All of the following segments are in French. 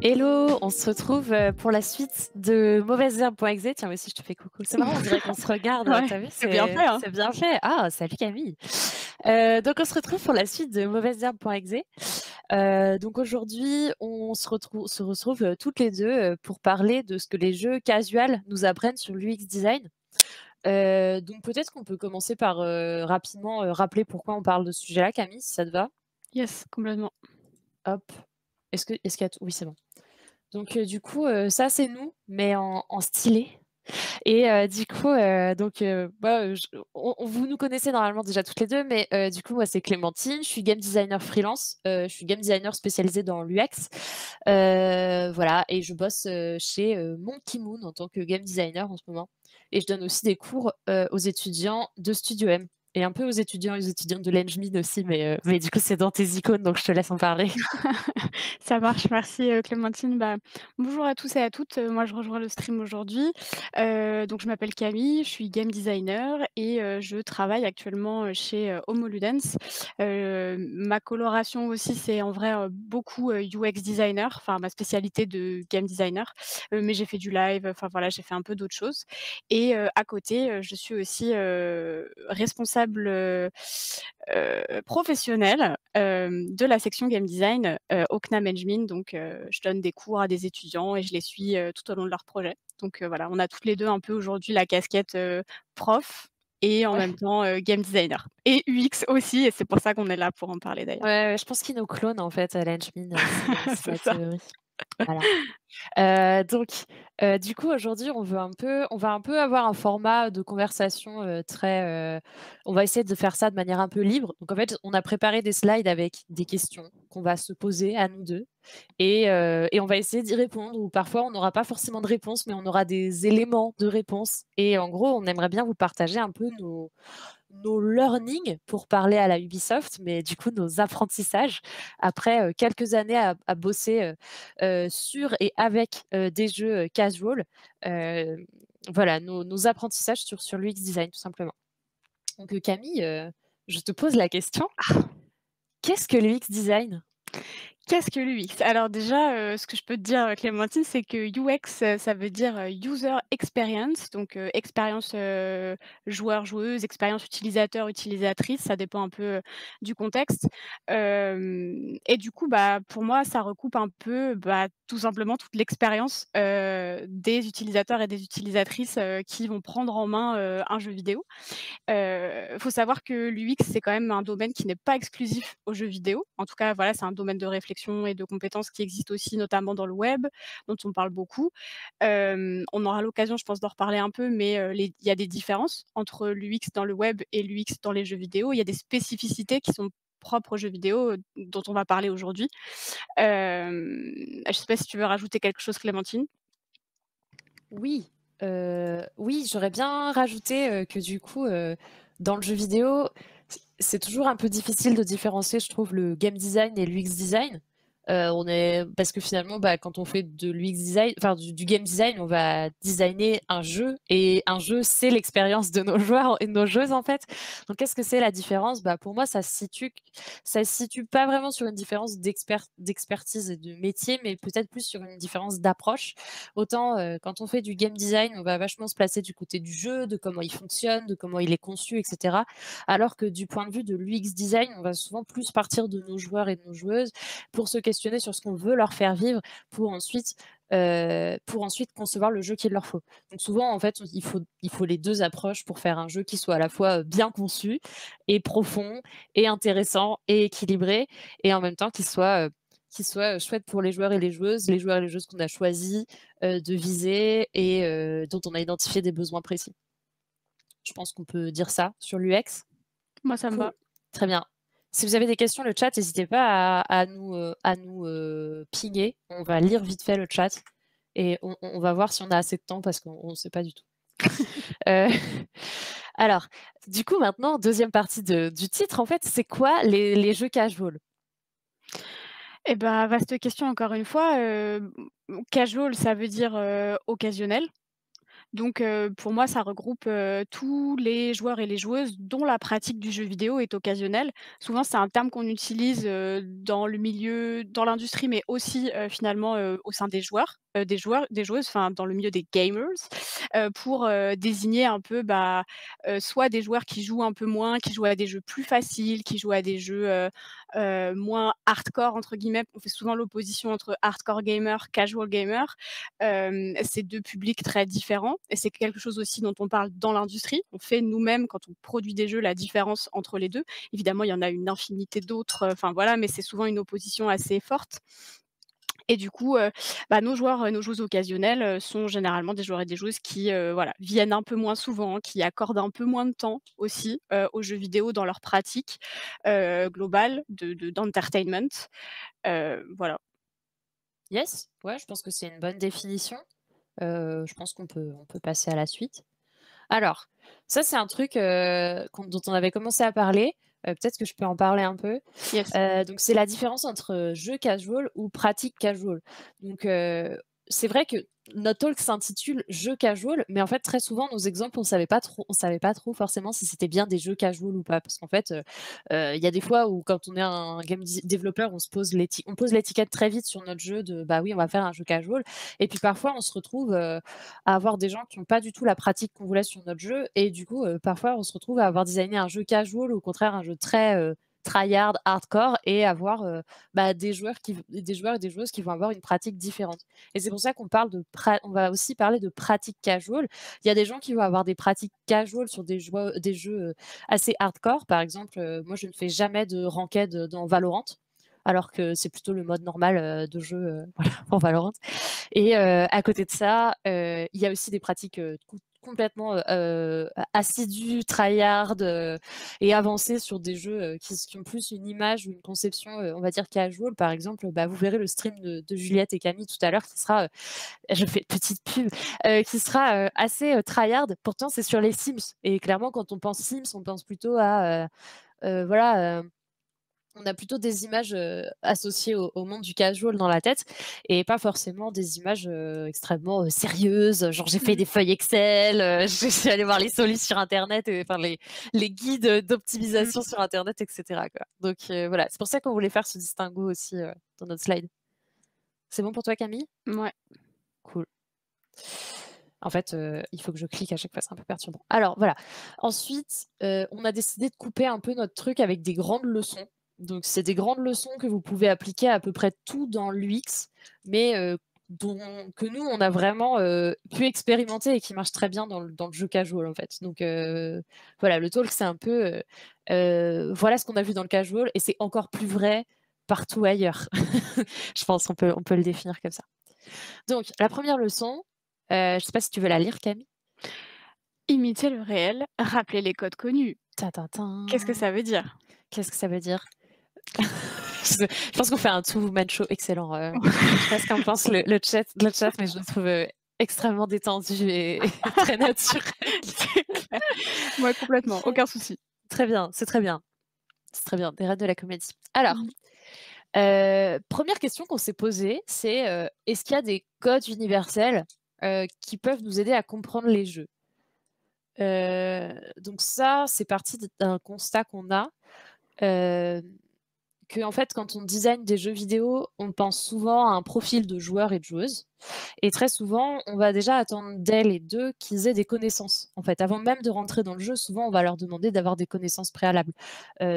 Hello, on se retrouve pour la suite de mauvaiseherbe.exe. Tiens, moi aussi, je te fais coucou. C'est marrant, on dirait qu'on se regarde. Ouais, T'as vu, c'est bien fait, hein. c'est bien fait. Ah, salut Camille. Donc, on se retrouve pour la suite de mauvaiseherbe.exe. Donc, aujourd'hui, on se retrouve toutes les deux pour parler de ce que les jeux casual nous apprennent sur l'UX design. Donc, peut-être qu'on peut commencer par rapidement rappeler pourquoi on parle de ce sujet-là, Camille, si ça te va. Yes, complètement. Hop. Est-ce qu'il y a tout? Oui, c'est bon. Donc, du coup, ça, c'est nous, mais en stylé. Et du coup, moi, vous nous connaissez normalement déjà toutes les 2, mais du coup, moi, c'est Clémentine. Je suis game designer freelance. Je suis game designer spécialisée dans l'UX. Voilà, et je bosse chez Monkey Moon en tant que game designer en ce moment. Et je donne aussi des cours aux étudiants de Studio M et un peu aux étudiants et aux étudiantes de l'Engmin aussi, mais du coup, c'est dans tes icônes, donc je te laisse en parler. Ça marche, merci, Clémentine. Bah, bonjour à tous et à toutes, moi je rejoins le stream aujourd'hui. Donc je m'appelle Camille, je suis game designer et je travaille actuellement, chez, Homo Ludens. Ma coloration aussi, c'est en vrai, beaucoup, UX designer, enfin ma spécialité de game designer, mais j'ai fait du live, enfin voilà, j'ai fait un peu d'autres choses et à côté, je suis aussi, responsable, professionnelle, de la section game design, au CNAM Engmin. Donc je donne des cours à des étudiants et je les suis, tout au long de leur projet. Donc voilà, on a toutes les 2 un peu aujourd'hui la casquette, prof et en même Ouais. temps, game designer et UX aussi et c'est pour ça qu'on est là pour en parler d'ailleurs. Ouais, ouais, je pense qu'ils nous clonent en fait à l'Engmin, c'est C'est la ça. théorie. Voilà. Donc, du coup, aujourd'hui, on va un peu avoir un format de conversation, on va essayer de faire ça de manière un peu libre. Donc en fait, on a préparé des slides avec des questions qu'on va se poser à nous 2 et on va essayer d'y répondre ou parfois on n'aura pas forcément de réponse, mais on aura des éléments de réponse et en gros, on aimerait bien vous partager un peu nos learnings pour parler à la Ubisoft, mais du coup nos apprentissages après, quelques années à bosser, sur et avec, des jeux, casual. Heu, voilà nos apprentissages sur l'UX design tout simplement. Donc, Camille, je te pose la question, qu'est-ce que l'UX design? Qu'est-ce que l'UX? Alors déjà, ce que je peux te dire, Clémentine, c'est que UX, ça veut dire, user experience, donc expérience, joueur-joueuse, expérience utilisateur, utilisatrice, ça dépend un peu, du contexte. Et du coup, bah, pour moi, ça recoupe un peu, bah, tout simplement toute l'expérience, des utilisateurs et des utilisatrices, qui vont prendre en main, un jeu vidéo. Faut savoir que l'UX, c'est quand même un domaine qui n'est pas exclusif aux jeux vidéo. En tout cas, voilà, c'est un domaine de réflexion et de compétences qui existe aussi notamment dans le web, dont on parle beaucoup. On aura l'occasion, je pense, d'en reparler un peu, mais il y a des différences entre l'UX dans le web et l'UX dans les jeux vidéo. Il y a des spécificités qui sont propres aux jeux vidéo, dont on va parler aujourd'hui. Je sais pas si tu veux rajouter quelque chose, Clémentine? Oui, oui, j'aurais bien rajouté, que du coup, dans le jeu vidéo, c'est toujours un peu difficile de différencier, je trouve, le game design et l'UX design. Parce que finalement, bah, quand on fait de l'UX design, enfin du game design, on va designer un jeu et un jeu, c'est l'expérience de nos joueurs et de nos joueuses, en fait. Donc qu'est-ce que c'est la différence? Bah, pour moi, ça se situe pas vraiment sur une différence d'expertise et de métier, mais peut-être plus sur une différence d'approche. Autant, quand on fait du game design, on va vachement se placer du côté du jeu, de comment il fonctionne, de comment il est conçu et cetera. Alors que du point de vue de l'UX design, on va souvent plus partir de nos joueurs et de nos joueuses pour se questionner sur ce qu'on veut leur faire vivre pour ensuite concevoir le jeu qu'il leur faut. Donc souvent, en fait, il faut les 2 approches pour faire un jeu qui soit à la fois, bien conçu et profond et intéressant et équilibré et en même temps qui soit chouette pour les joueurs et les joueuses qu'on a choisi, de viser et dont on a identifié des besoins précis. Je pense qu'on peut dire ça sur l'UX. Moi, ça me va. Cool, très bien. Si vous avez des questions, le chat, n'hésitez pas à nous pinguer. On va lire vite fait le chat et on va voir si on a assez de temps parce qu'on ne sait pas du tout. Heu, alors, du coup, maintenant, deuxième partie du titre, en fait, c'est quoi les jeux casual? Eh bah, vaste question encore une fois, casual, ça veut dire, occasionnel. Donc pour moi, ça regroupe, tous les joueurs et les joueuses dont la pratique du jeu vidéo est occasionnelle. Souvent, c'est un terme qu'on utilise, dans le milieu dans l'industrie, mais aussi, finalement, au sein des joueuses, enfin dans le milieu des gamers, pour, désigner un peu, soit des joueurs qui jouent un peu moins, qui jouent à des jeux plus faciles, qui jouent à des jeux, moins «hardcore» entre guillemets. On fait souvent l'opposition entre hardcore gamer, casual gamer. C'est 2 publics très différents et c'est quelque chose aussi dont on parle dans l'industrie. On fait nous-mêmes, quand on produit des jeux, la différence entre les 2. Évidemment, il y en a une infinité d'autres, enfin voilà, mais c'est souvent une opposition assez forte et du coup, nos joueurs, nos joueuses occasionnelles, sont généralement des joueurs et des joueuses qui, voilà, viennent un peu moins souvent, qui accordent un peu moins de temps aussi, aux jeux vidéo dans leur pratique, globale d'entertainment. Voilà. Yes, ouais, je pense que c'est une bonne définition. Je pense qu'on peut passer à la suite. Alors, ça, c'est un truc, dont on avait commencé à parler. Peut-être que je peux en parler un peu. Yes. Donc c'est la différence entre, jeu casual ou pratique casual. Donc, c'est vrai que notre talk s'intitule «Jeux casual», mais en fait, très souvent, nos exemples, on savait pas trop forcément si c'était bien des jeux casual ou pas. Parce qu'en fait, il y a des fois où quand on est un game développeur, on pose l'étiquette très vite sur notre jeu de: «Bah oui, on va faire un jeu casual» et puis parfois on se retrouve, à avoir des gens qui ont pas du tout la pratique qu'on voulait sur notre jeu et du coup, parfois on se retrouve à avoir designé un jeu casual ou au contraire un jeu très, tryhard, hardcore et avoir, des joueurs et des joueuses qui vont avoir une pratique différente et c'est pour ça on va aussi parler de pratique casual. Il y a des gens qui vont avoir des pratiques casual sur des jeux, assez hardcore. Par exemple, moi je ne fais jamais de ranked, dans Valorant, alors que c'est plutôt le mode normal, de jeu, voilà, pour Valorant et à côté de ça, il y a aussi des pratiques, complètement, assidues, tryhard, et avancées sur des jeux, qui ont plus une image ou une conception, on va dire casual. Par exemple, vous verrez le stream de Juliette et Camille tout à l'heure qui sera, je fais petite pub, qui sera, assez, tryhard. Pourtant, c'est sur les Sims et clairement quand on pense Sims, on pense plutôt à, voilà, on a plutôt des images, associées au monde du casual dans la tête et pas forcément des images, extrêmement, sérieuses, genre j'ai fait Mmh. des feuilles Excel, je suis allée voir les solis sur internet et enfin les guides, d'optimisation Mmh. sur internet et cetera, quoi. Donc voilà, c'est pour ça qu'on voulait faire ce distinguo aussi, dans notre slide. C'est bon pour toi, Camille? Mouais. Cool. En fait, il faut que je clique à chaque fois, c'est un peu perturbant. Alors voilà, ensuite, on a décidé de couper un peu notre truc avec des grandes leçons. Donc c'est des grandes leçons que vous pouvez appliquer à peu près tout dans l'UX, mais que nous, on a vraiment, pu expérimenter et qui marchent très bien dans le jeu casual, en fait. Donc voilà, le talk, c'est un peu, voilà ce qu'on a vu dans le casual et c'est encore plus vrai partout ailleurs. Je pense qu'on peut le définir comme ça. Donc la première leçon, je ne sais pas si tu veux la lire, Camille? Imiter le réel, rappeler les codes connus. Ta ta Qu'est-ce que tin. ça veut dire? Qu'est-ce que ça veut dire? Je pense qu'on fait un two-man show excellent, je sais pas ce qu'en pense le chat, mais je le trouve, extrêmement détendu et très naturel. C'est clair. Ouais, complètement, aucun souci. Très bien, c'est très bien. C'est très bien, des reines de la comédie. Alors, Mmh. 1re question qu'on s'est posée, c'est, est-ce qu'il y a des codes universels, qui peuvent nous aider à comprendre les jeux? Donc ça, c'est parti d'un constat qu'on a, hem qu'en fait, quand on design des jeux vidéo, on pense souvent à un profil de joueur et de joueuse et très souvent, on va déjà attendre d'elles et d'eux qu'ils aient des connaissances. En fait, avant même de rentrer dans le jeu, souvent, on va leur demander d'avoir des connaissances préalables.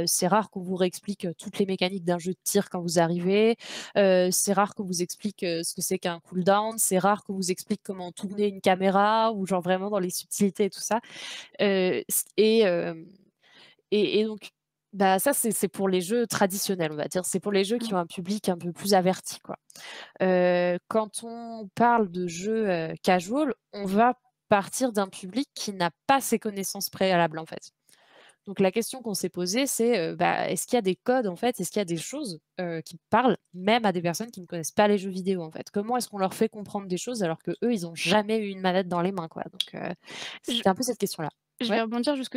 C'est rare qu'on vous réexplique, toutes les mécaniques d'un jeu de tir quand vous arrivez, c'est rare qu'on vous explique, ce que c'est qu'un cooldown, c'est rare qu'on vous explique comment tourner une caméra ou genre vraiment dans les subtilités et tout ça. C et donc, ça, c'est pour les jeux traditionnels, on va dire. C'est pour les jeux qui Mmh. ont un public un peu plus averti, quoi. Quand on parle de jeux, casual, on va partir d'un public qui n'a pas ces connaissances préalables, en fait. Donc la question qu'on s'est posée, c'est, est-ce qu'il y a des codes, en fait? Est-ce qu'il y a des choses, qui parlent même à des personnes qui ne connaissent pas les jeux vidéo, en fait? Comment est-ce qu'on leur fait comprendre des choses alors qu'eux, ils ont jamais eu une manette dans les mains, quoi? Donc Je c'était un peu cette question-là. Je Ouais. vais rebondir sur ce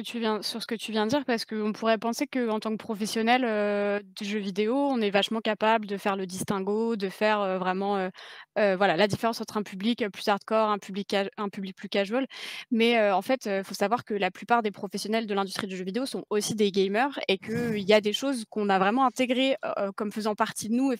que tu viens de dire parce qu'on pourrait penser qu'en tant que professionnel, du jeu vidéo, on est vachement capable de faire le distinguo, de faire, vraiment, voilà, la différence entre un public, plus hardcore, un public plus casual. Mais, en fait, faut savoir que la plupart des professionnels de l'industrie du jeu vidéo sont aussi des gamers et qu'il y a des choses qu'on a vraiment intégrées, comme faisant partie de nous et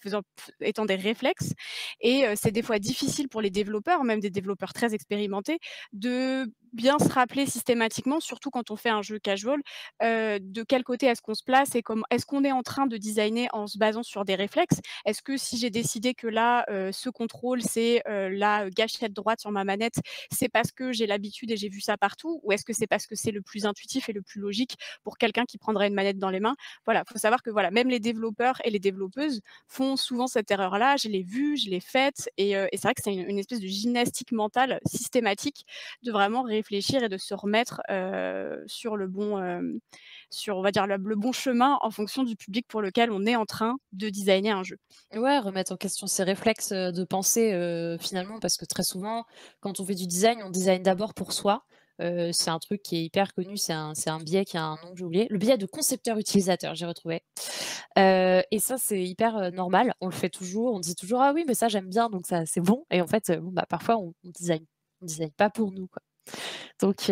étant des réflexes et c'est des fois difficile pour les développeurs, même des développeurs très expérimentés, de bien se rappeler systématiquement, surtout quand on fait un jeu casual, de quel côté est-ce qu'on se place et comment est-ce qu'on est en train de designer en se basant sur des réflexes? Est-ce que si j'ai décidé que là, ce contrôle, c'est, la gâchette droite sur ma manette, c'est parce que j'ai l'habitude et j'ai vu ça partout? Ou est-ce que c'est parce que c'est le plus intuitif et le plus logique pour quelqu'un qui prendrait une manette dans les mains? Voilà, faut savoir que voilà, même les développeurs et les développeuses font souvent cette erreur-là. Je l'ai vue, je l'ai faite et c'est vrai que c'est une espèce de gymnastique mentale systématique de vraiment réfléchir et de se remettre, sur le bon, sur on va dire le bon chemin en fonction du public pour lequel on est en train de designer un jeu. Ouais, remettre en question ses réflexes, de pensée, finalement, parce que très souvent, quand on fait du design, on design d'abord pour soi. C'est un truc qui est hyper connu, c'est un biais qui a un nom que j'ai oublié. Le biais de concepteur utilisateur, j'ai retrouvé. Et ça, c'est hyper, normal. On le fait toujours, on dit toujours: «Ah oui, mais ça j'aime bien, donc ça c'est bon» et en fait, bon, bah, parfois on design pas pour nous, quoi. Donc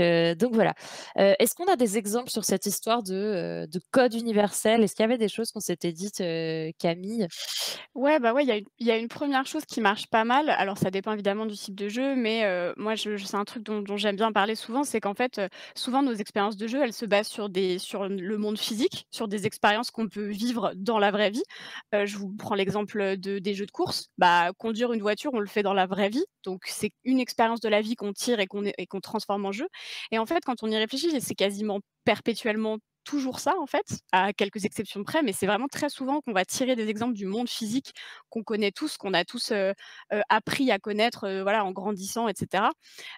voilà. Est-ce qu'on a des exemples sur cette histoire de code universel? Est-ce qu'il y avait des choses qu'on s'était dites, Camille? Ouais, bah, ouais, il y a une première chose qui marche pas mal. Alors ça dépend évidemment du type de jeu, mais moi je c'est un truc dont j'aime bien parler souvent, c'est qu'en fait, souvent nos expériences de jeu, elles se basent sur le monde physique, sur des expériences qu'on peut vivre dans la vraie vie. Je vous prends l'exemple, des jeux de course. Bah, conduire une voiture, on le fait dans la vraie vie, donc c'est une expérience de la vie qu'on tire et qu'on transforme en jeu et en fait, quand on y réfléchit, c'est quasiment perpétuellement toujours ça, en fait, à quelques exceptions près, mais c'est vraiment très souvent qu'on va tirer des exemples du monde physique qu'on connaît tous, qu'on a tous, appris à connaître, voilà, en grandissant et cetera.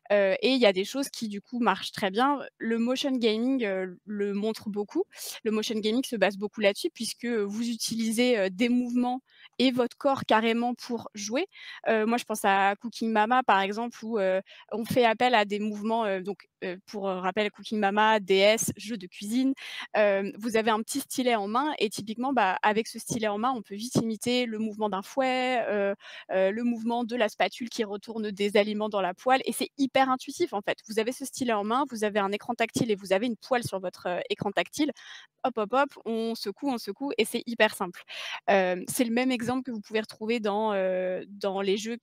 Et il y a des choses qui, du coup, marchent très bien. Le motion gaming, le montre beaucoup. Le motion gaming se base beaucoup là-dessus puisque, vous utilisez, des mouvements et votre corps carrément pour jouer. Moi, je pense à Cooking Mama, par exemple, où, on fait appel à des mouvements, pour, rappel, Cooking Mama, DS, jeu de cuisine. Vous avez un petit stylet en main et typiquement, bah, avec ce stylet en main, on peut vite imiter le mouvement d'un fouet, le mouvement de la spatule qui retourne des aliments dans la poêle et c'est hyper intuitif, en fait. Vous avez ce stylet en main, vous avez un écran tactile et vous avez une poêle sur votre, écran tactile. Hop, hop, hop, on secoue et c'est hyper simple. C'est le même exemple que vous pouvez retrouver dans les jeux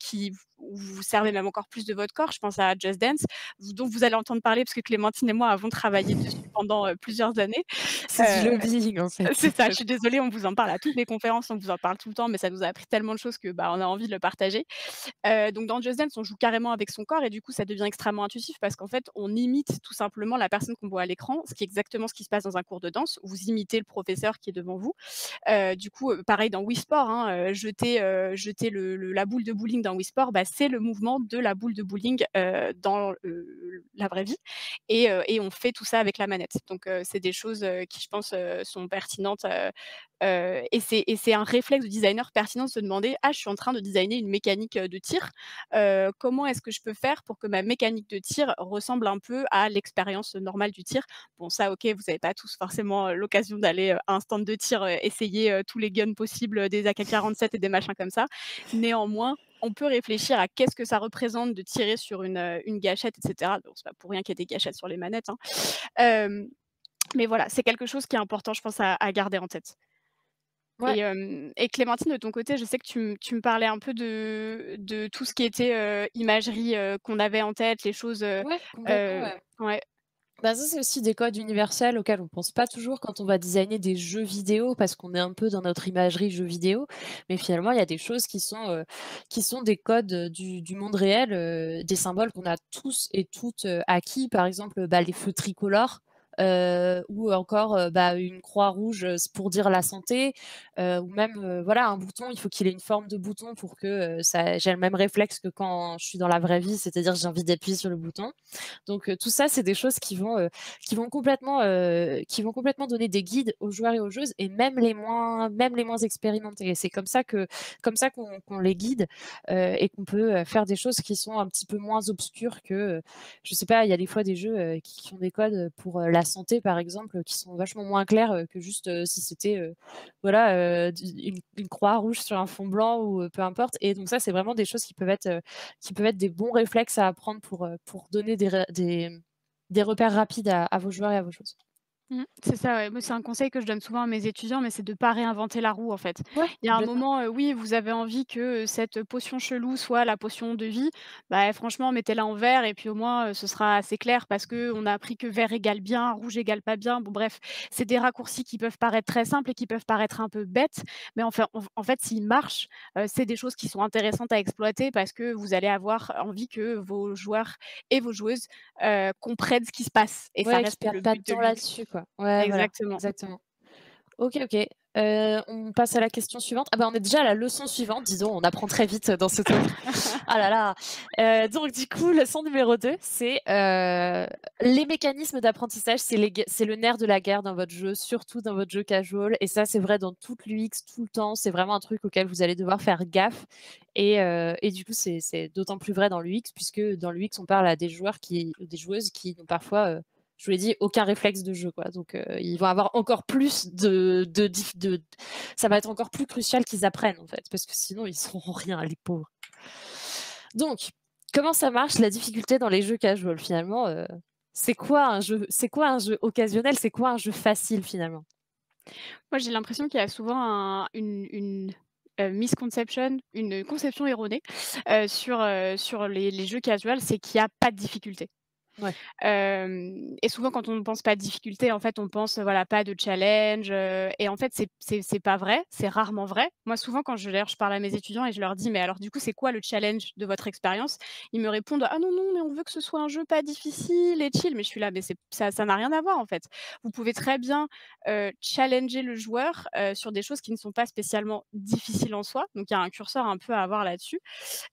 où vous vous servez même encore plus de votre corps. Je pense à Just Dance, dont vous allez entendre parler parce que Clémentine et moi avons travaillé dessus pendant, plusieurs années. C'est du Heu lobbying, en fait. c'est ça, je suis désolée, on vous en parle à toutes les conférences, on vous en parle tout le temps, mais ça nous a appris tellement de choses que, bah, on a envie de le partager. Donc dans Just Dance, on joue carrément avec son corps et du coup, ça devient extrêmement intuitif parce qu'en fait, on imite tout simplement la personne qu'on voit à l'écran, ce qui est exactement ce qui se passe dans un cours de danse. Vous imitez le professeur qui est devant vous. Du coup, pareil dans Wii Sport, hein, jeter la boule de bowling dans Wii Sport, bah, c'est le mouvement de la boule de bowling, dans, la vraie vie et on fait tout ça avec la manette. Donc c'est des choses, qui je pense, sont pertinentes, et c'est un réflexe de designer pertinent de se demander: «Ah, je suis en train de designer une mécanique, de tir, comment est-ce que je peux faire pour que ma mécanique de tir ressemble un peu à l'expérience normale du tir?» Bon ça OK, vous avez pas tous forcément, l'occasion d'aller, à un stand de tir, essayer, tous les guns possibles, des AK-47 et des machins comme ça. Néanmoins, on peut réfléchir à qu'est-ce que ça représente de tirer sur une gâchette et cetera. Bon, c'est pas pour rien qu'il y a des gâchettes sur les manettes, hein. Hem, mais voilà, c'est quelque chose qui est important, je pense, à garder en tête. Ouais, Et Clémentine, de ton côté, je sais que tu me parlais un peu de tout ce qui était, imagerie, qu'on avait en tête, les choses, ouais, complètement, ouais. ouais. Bah, ça, c'est aussi des codes universels auxquels on pense pas toujours quand on va designer des jeux vidéo parce qu'on est un peu dans notre imagerie jeux vidéo. Mais finalement, il y a des choses qui sont des codes, du monde réel, des symboles qu'on a tous et toutes, acquis. Par exemple, bah, les feux tricolores. ou encore, bah, une croix rouge, c'est pour dire la santé, ou même, voilà, un bouton, il faut qu'il ait une forme de bouton pour que, ça j'ai le même réflexe que quand je suis dans la vraie vie, c'est-à-dire j'ai envie d'appuyer sur le bouton. Donc tout ça, c'est des choses qui vont complètement donner des guides aux joueurs et aux joueuses et même les moins expérimentés et c'est comme ça qu'on les guide, et qu'on peut, faire des choses qui sont un petit peu moins obscures que, je sais pas, il y a des fois des jeux, qui ont des codes, pour, la santé par exemple, qui sont vachement moins clairs, que juste, si c'était, voilà, une croix rouge sur un fond blanc ou, peu importe et donc ça, c'est vraiment des choses qui peuvent être des bons réflexes à apprendre pour donner des repères rapides à vos joueurs et à vos joueuses. C'est ça, ouais. Moi, c'est un conseil que je donne souvent à mes étudiants, mais c'est de pas réinventer la roue, en fait. Ouais, Il y a un complètement. moment, oui, vous avez envie que, cette potion chelou soit la potion de vie, bah, franchement, mettez-la en vert et puis au moins, ce sera assez clair parce qu'on a appris que vert égale bien, rouge égale pas bien. Bon bref, c'est des raccourcis qui peuvent paraître très simples et qui peuvent paraître un peu bêtes, mais en fait, s'ils marchent, c'est des choses qui sont intéressantes à exploiter parce que vous allez avoir envie que vos joueurs et vos joueuses, comprennent ce qui se passe et ça Ouais, qu'ils reste perdent le pas de but de temps l'UX. là-dessus, quoi. Ouais, voilà, Exactement. exactement. OK, OK. On passe à la question suivante. Ah bah, on est déjà à la leçon suivante, dis donc, on apprend très vite dans ce truc. Ah là là! Donc du coup, leçon numéro 2, c'est, les mécanismes d'apprentissage, c'est le nerf de la guerre dans votre jeu, surtout dans votre jeu casual et ça, c'est vrai dans toute l'UX, tout le temps. C'est vraiment un truc auquel vous allez devoir faire gaffe et du coup, c'est d'autant plus vrai dans l'UX puisque dans l'UX, on parle à des joueurs qui ou des joueuses qui n'ont parfois, je vous l'ai dit, aucun réflexe de jeu, quoi. Donc, ils vont avoir encore plus de ça va être encore plus crucial qu'ils apprennent, en fait, parce que sinon ils sauront rien, les pauvres. Donc, comment ça marche la difficulté dans les jeux casual finalement, c'est quoi un jeu occasionnel? C'est quoi un jeu facile finalement? Moi, j'ai l'impression qu'il y a souvent misconception, une conception erronée, sur les jeux casual, c'est qu'il y a pas de difficulté. Ouais. Et souvent quand on ne pense pas de difficulté, en fait, on pense, voilà, pas de challenge, et en fait, c'est pas vrai, c'est rarement vrai. Moi, souvent quand d'ailleurs, je parle à mes étudiants et je leur dis: «Mais alors, du coup, c'est quoi le challenge de votre expérience?» Ils me répondent: «Ah non, non, mais on veut que ce soit un jeu pas difficile et chill». Mais je suis là: «Mais ça n'a rien à voir, en fait». Vous pouvez très bien, challenger le joueur, sur des choses qui ne sont pas spécialement difficiles en soi. Donc il y a un curseur un peu à avoir là-dessus.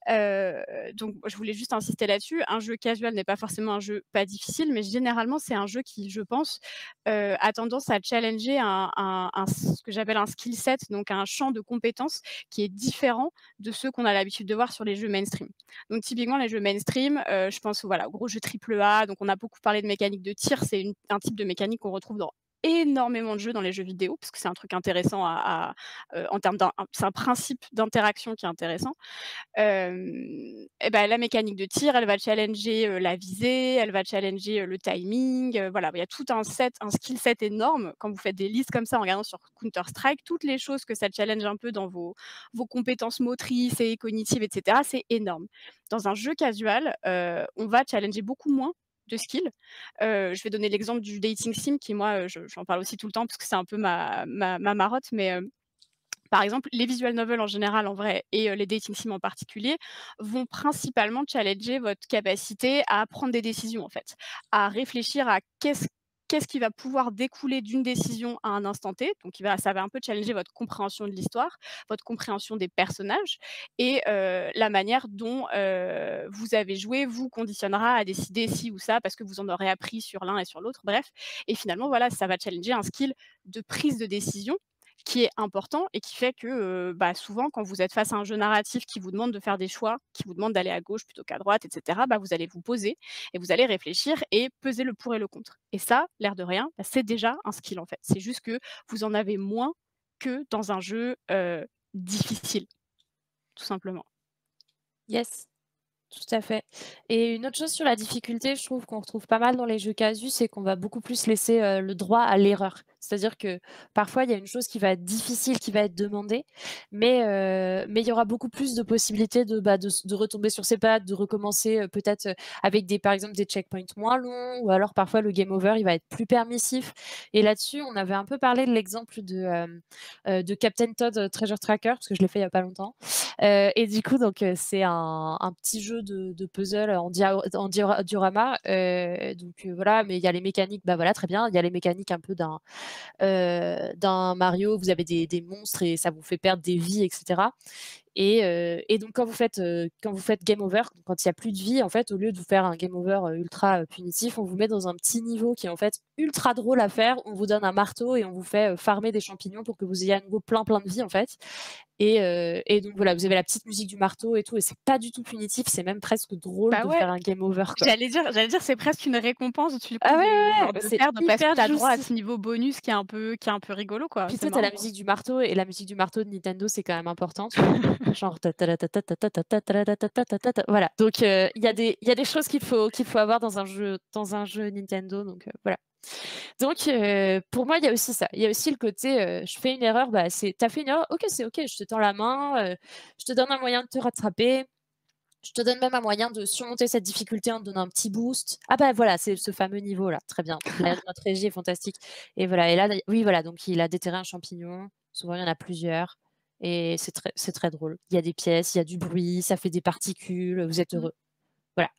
Donc je voulais juste insister là-dessus. Un jeu casual n'est pas forcément un jeu pas difficile, mais généralement, c'est un jeu qui, je pense, a tendance à challenger ce que j'appelle un skill set, donc un champ de compétences qui est différent de ceux qu'on a l'habitude de voir sur les jeux mainstream. Donc typiquement, les jeux mainstream, je pense, voilà, aux gros jeux triple A, donc on a beaucoup parlé de mécanique de tir, c'est un type de mécanique qu'on retrouve dans énormément de jeux dans les jeux vidéo, parce que c'est un truc intéressant en termes c'est un principe d'interaction qui est intéressant. Et bah, la mécanique de tir, elle va challenger, la visée, elle va challenger, le timing, voilà, il y a tout un skill set énorme. Quand vous faites des listes comme ça en regardant sur Counter Strike, toutes les choses que ça challenge un peu dans vos compétences motrices et cognitives et cetera, c'est énorme. Dans un jeu casual, on va challenger beaucoup moins de skills. Je vais donner l'exemple du dating sim qui moi, j'en parle aussi tout le temps parce que c'est un peu ma marotte, mais par exemple, les visual novels en général, en vrai, et les dating sims en particulier, vont principalement challenger votre capacité à prendre des décisions, en fait, à réfléchir à qu'est-ce qui va pouvoir découler d'une décision à un instant T. Donc ça va un peu challenger votre compréhension de l'histoire, votre compréhension des personnages et la manière dont, vous avez joué vous conditionnera à décider ci ou ça parce que vous en aurez appris sur l'un et sur l'autre, bref. Et finalement, voilà, ça va challenger un skill de prise de décision qui est important et qui fait que, bah, souvent quand vous êtes face à un jeu narratif qui vous demande de faire des choix, qui vous demande d'aller à gauche plutôt qu'à droite et cetera, bah, vous allez vous poser et vous allez réfléchir et peser le pour et le contre. Et ça, l'air de rien, bah, c'est déjà un skill, en fait. C'est juste que vous en avez moins que dans un jeu, difficile, tout simplement. Yes. Tout à fait et une autre chose sur la difficulté, je trouve qu'on retrouve pas mal dans les jeux casus, c'est qu'on va beaucoup plus laisser, le droit à l'erreur. C'est-à-dire que parfois, il y a une chose qui va être difficile, qui va être demandée, mais il y aura beaucoup plus de possibilités de retomber sur ses pattes, de recommencer, peut-être, avec par exemple, des checkpoints moins longs ou alors parfois le game over, il va être plus permissif et là-dessus, on avait un peu parlé de l'exemple de Captain Todd Treasure Tracker parce que je l'ai fait il y a pas longtemps, et du coup donc c'est un petit jeu de puzzle en diorama, donc voilà, mais il y a les mécaniques, bah, voilà, très bien, il y a les mécaniques un peu d'un Mario, vous avez des monstres et ça vous fait perdre des vies et cetera. Et donc quand vous faites game over, quand il y a plus de vie, en fait, au lieu de vous faire un game over, ultra, punitif, on vous met dans un petit niveau qui est en fait ultra drôle à faire. On vous donne un marteau et on vous fait, farmer des champignons pour que vous ayez à nouveau plein de vie, en fait. Et donc voilà, vous avez la petite musique du marteau et tout et c'est pas du tout punitif, c'est même presque drôle Bah de ouais, faire un game over, quoi. j'allais dire c'est presque une récompense du coup Ah ouais, de ouais, genre ouais, de c'est perdre parce que hyper tu as droit à juicy. ce niveau bonus qui est un peu rigolo quoi, Puis tu c'est sais, tu marrant. la musique du marteau et la musique du marteau de Nintendo, c'est quand même important, tu vois? Genre ta ta la ta ta ta ta ta ta ta la ta ta ta ta ta ta voilà. Donc il y a des choses qu'il faut avoir dans un jeu Nintendo donc voilà. Donc pour moi, il y a aussi ça. Il y a aussi le côté, je fais une erreur, bah, c'est tu as fait une erreur, OK, c'est OK, je te tends la main, je te donne un moyen de te rattraper. Je te donne même un moyen de surmonter cette difficulté en te donnant un petit boost. Ah bah, voilà, c'est ce fameux niveau-là, très bien. Notre régie est fantastique et voilà et là, oui, voilà, donc il a déterré un champignon. Souvent, il y en a plusieurs et c'est très drôle. Il y a des pièces, il y a du bruit, ça fait des particules, vous êtes Mmh. heureux. Voilà.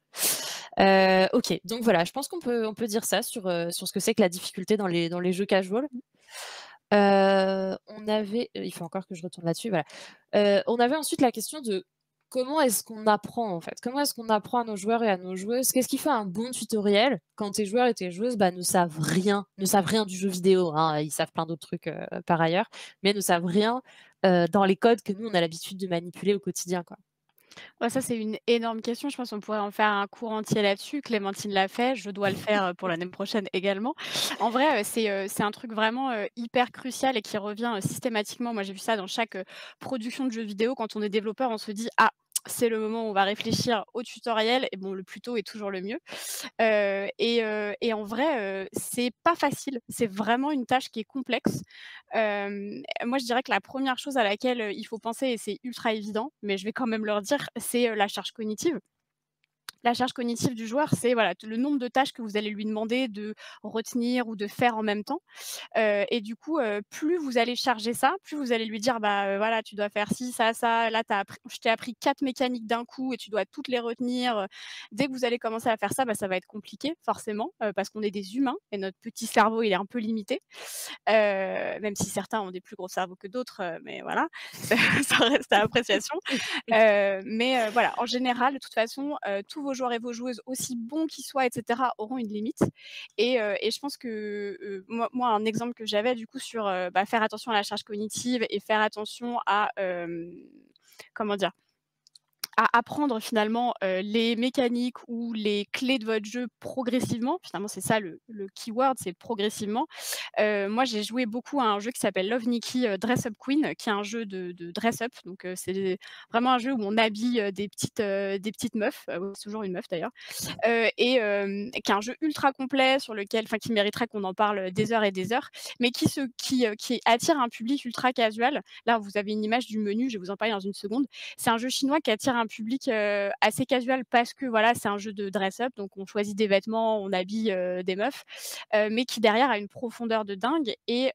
OK, donc voilà, je pense qu'on peut dire ça sur ce que c'est que la difficulté dans les jeux casual. Il faut encore que je retourne là-dessus, voilà. On avait ensuite la question de comment est-ce qu'on apprend, en fait? Comment est-ce qu'on apprend à nos joueurs et à nos joueuses? Qu'est-ce qui fait un bon tutoriel quand tes joueurs et tes joueuses, bah, ne savent rien du jeu vidéo, hein, ils savent plein d'autres trucs, par ailleurs, mais ne savent rien, dans les codes que nous, on a l'habitude de manipuler au quotidien, quoi. Ouais, ça, c'est une énorme question. Je pense qu'on pourrait en faire un cours entier là-dessus. Clémentine l'a fait, je dois le faire, pour l'année prochaine également. En vrai, c'est un truc vraiment, hyper crucial et qui revient, systématiquement. Moi, j'ai vu ça dans chaque, production de jeux vidéo. Quand on est développeur, on se dit: «Ah, c'est le moment où on va réfléchir au tutoriel» et bon, le plus tôt est toujours le mieux. Et en vrai, c'est pas facile. C'est vraiment une tâche qui est complexe. Moi, je dirais que la première chose à laquelle, il faut penser et c'est ultra évident, mais je vais quand même leur dire, c'est, la charge cognitive. La charge cognitive du joueur, c'est voilà, le nombre de tâches que vous allez lui demander de retenir ou de faire en même temps. Et du coup, plus vous allez charger ça, plus vous allez lui dire: «Bah, voilà, tu dois faire ci, ça, là, je t'ai appris 4 mécaniques d'un coup et tu dois toutes les retenir», dès que vous allez commencer à faire ça, bah, ça va être compliqué forcément, parce qu'on est des humains et notre petit cerveau, il est un peu limité. Même si certains ont des plus gros cerveaux que d'autres, mais voilà, ça reste à appréciation. Mais voilà, en général, de toute façon, tous vos joueurs et vos joueuses, aussi bons qu'ils soient et cetera, auront une limite et je pense que, moi, un exemple que j'avais du coup sur, bah, faire attention à la charge cognitive et faire attention à, comment dire? À apprendre finalement, les mécaniques ou les clés de votre jeu progressivement. Finalement, c'est ça le keyword, c'est progressivement. Moi, j'ai joué beaucoup à un jeu qui s'appelle Love Nikki, Dress Up Queen, qui est un jeu de dress up. Donc, c'est vraiment un jeu où on habille, des petites meufs, c'est toujours une meuf d'ailleurs, qui est un jeu ultra complet sur lequel enfin, qui mériterait qu'on en parle, des heures et des heures, mais qui attire un public ultra casual. Là, vous avez une image du menu, je vais vous en parler dans une seconde. C'est un jeu chinois qui attire un public, assez casual parce que voilà, c'est un jeu de dress up, donc on choisit des vêtements, on habille, des meufs, mais qui derrière a une profondeur de dingue et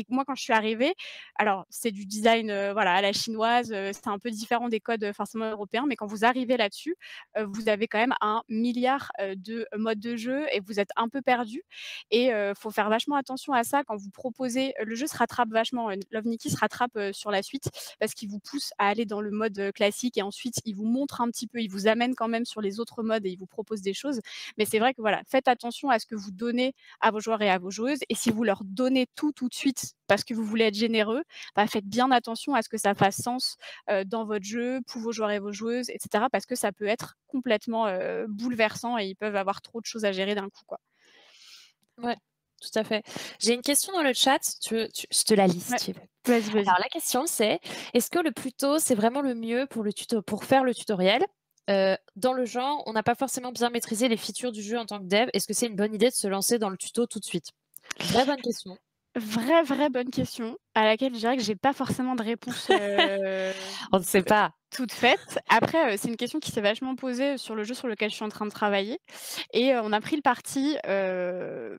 moi quand je suis arrivée, alors c'est du design, voilà, à la chinoise, c'est un peu différent des codes, forcément européens, mais quand vous arrivez là-dessus, vous avez quand même un milliard, de modes de jeu et vous êtes un peu perdu et faut faire vachement attention à ça quand vous proposez le jeu se rattrape vachement, Love Nikki se rattrape, sur la suite parce qu'il vous pousse à aller dans le mode, classique et ensuite il vous montre un petit peu, il vous amène quand même sur les autres modes et il vous propose des choses. Mais c'est vrai que voilà, faites attention à ce que vous donnez à vos joueurs et à vos joueuses et si vous leur donnez tout de suite parce que vous voulez être généreux, bah, faites bien attention à ce que ça fasse sens, dans votre jeu, pour vos joueurs et vos joueuses et cetera parce que ça peut être complètement, bouleversant et ils peuvent avoir trop de choses à gérer d'un coup, quoi. Ouais, tout à fait. J'ai une question dans le chat, je te la lis si Ouais, tu veux. vas-y, vas-y. Alors la question c'est: est-ce que le plus tôt, c'est vraiment le mieux pour faire le tutoriel? Dans le genre, on n'a pas forcément bien maîtrisé les features du jeu en tant que dev, est-ce que c'est une bonne idée de se lancer dans le tuto tout de suite? Vraie bonne question. Vraie bonne question à laquelle je dirais que j'ai pas forcément de réponse, On ne sait pas. toute faite. Après, c'est une question qui s'est vachement posée sur le jeu sur lequel je suis en train de travailler et on a pris le parti,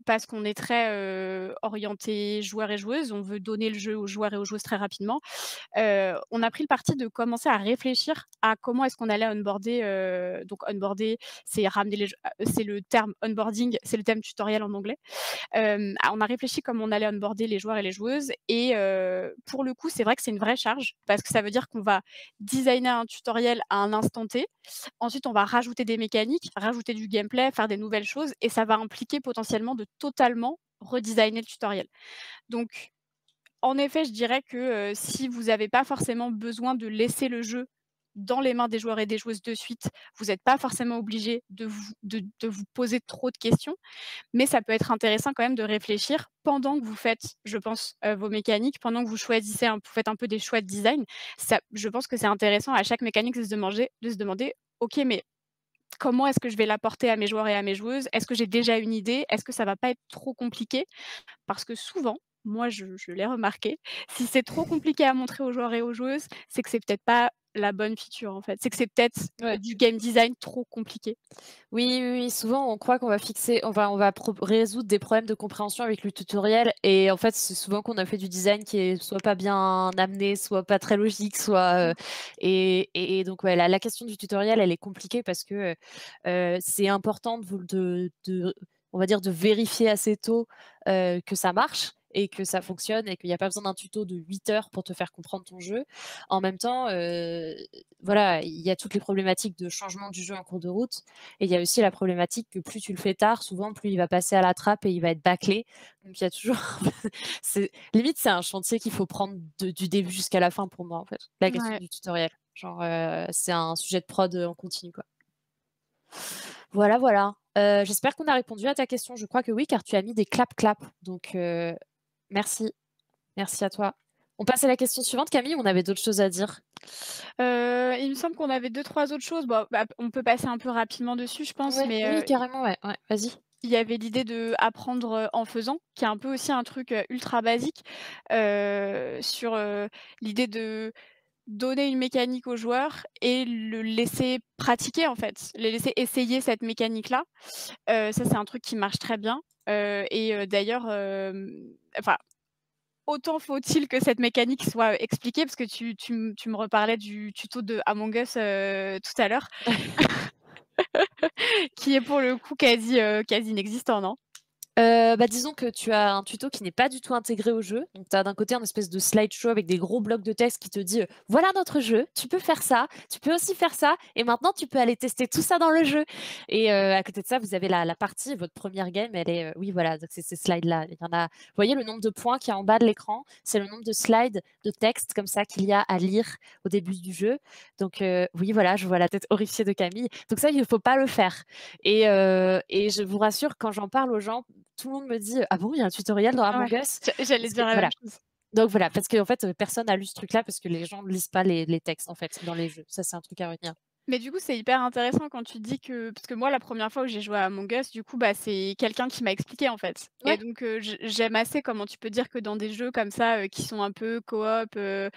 parce qu'on est très, orientés joueurs et joueuses, on veut donner le jeu aux joueurs et aux joueuses très rapidement. On a pris le parti de commencer à réfléchir à comment est-ce qu'on allait onboarder, donc onboarder, c'est ramener les c'est le terme onboarding, c'est le terme tutoriel en anglais. On a réfléchi comment on allait onboarder les joueurs et les joueuses et pour le coup, c'est vrai que c'est une vraie charge parce que ça veut dire qu'on va designer un tutoriel à un instant T. Ensuite, on va rajouter des mécaniques, rajouter du gameplay, faire des nouvelles choses et ça va impliquer potentiellement de totalement redesigner le tutoriel. Donc en effet, je dirais que, si vous n'avez pas forcément besoin de laisser le jeu dans les mains des joueurs et des joueuses de suite, vous n'êtes pas forcément obligé de vous poser trop de questions. Mais ça peut être intéressant quand même de réfléchir pendant que vous faites, je pense, vos mécaniques, pendant que vous choisissez vous faites un peu des choix de design. Ça je pense que c'est intéressant à chaque mécanique de se demander: «OK, mais comment est-ce que je vais l'apporter à mes joueurs et à mes joueuses? Est-ce que j'ai déjà une idée? Est-ce que ça va pas être trop compliqué?» Parce que souvent, moi je l'ai remarqué, si c'est trop compliqué à montrer aux joueurs et aux joueuses, c'est que c'est peut-être pas la bonne feature en fait. C'est que c'est peut-être Ouais. du game design trop compliqué. Oui, oui, oui, souvent on croit qu'on va fixer on va résoudre des problèmes de compréhension avec le tutoriel et en fait, c'est souvent qu'on a fait du design qui est soit pas bien amené, soit pas très logique, soit, Mmh. et donc ouais, la question du tutoriel, elle est compliquée parce que, c'est important de on va dire de vérifier assez tôt, que ça marche et que ça fonctionne et qu'il y a pas besoin d'un tuto de 8 heures pour te faire comprendre ton jeu. En même temps, voilà, il y a toutes les problématiques de changement du jeu en cours de route et il y a aussi la problématique que plus tu le fais tard, souvent plus il va passer à la trappe et il va être bâclé. Donc il y a toujours c'est limite, c'est un chantier qu'il faut prendre du début jusqu'à la fin pour moi, en fait, la question Ouais. du tutoriel. Genre, c'est un sujet de prod, en continu, quoi. Voilà, voilà. J'espère qu'on a répondu à ta question. Je crois que oui, car tu as mis des clap clap. Donc, merci. Merci à toi. On passe à la question suivante, Camille, ou on avait d'autres choses à dire? Il me semble qu'on avait deux-trois autres choses. Bon, bah, on peut passer un peu rapidement dessus, je pense, Ouais, mais oui, carrément, ouais, ouais, vas-y. il y avait l'idée d'apprendre, en faisant, qui est un peu aussi un truc, ultra basique, sur, l'idée de donner une mécanique aux joueurs et le laisser pratiquer, en fait. Les laisser essayer cette mécanique-là. Ça, c'est un truc qui marche très bien, et d'ailleurs, enfin, autant faut-il que cette mécanique soit expliquée parce que tu me reparlais du tuto de Among Us, tout à l'heure, qui est pour le coup quasi inexistant, non? Bah, disons que tu as un tuto qui n'est pas du tout intégré au jeu. Donc tu as d'un côté un espèce de slideshow avec des gros blocs de texte qui te dit, «Voilà notre jeu, tu peux faire ça, tu peux aussi faire ça et maintenant tu peux aller tester tout ça dans le jeu» et à côté de ça, vous avez la partie, votre première game, elle est, oui voilà, donc c'est ces slides-là. Il y en a vous voyez le nombre de points qui est en bas de l'écran? C'est le nombre de slides de texte comme ça qu'il y a à lire au début du jeu. Donc oui voilà, je vois la tête horrifiée de Camille. Donc ça, il ne faut pas le faire et je vous rassure, quand j'en parle aux gens, tout le monde me dit: «Ah bon, il y a un tutoriel dans Ouais, Among Us?» j'allais Parce que dire la même voilà, chose. donc voilà, parce qu'en fait, personne n'a lu ce truc-là parce que les gens ne lisent pas les textes, en fait, dans les jeux. Ça, c'est un truc à retenir. Mais du coup, c'est hyper intéressant quand tu dis que parce que moi, la première fois où j'ai joué à Among Us, du coup, bah, c'est quelqu'un qui m'a expliqué, en fait et Ouais, donc j'aime assez comment tu peux dire que dans des jeux comme ça, qui sont un peu coop, heu,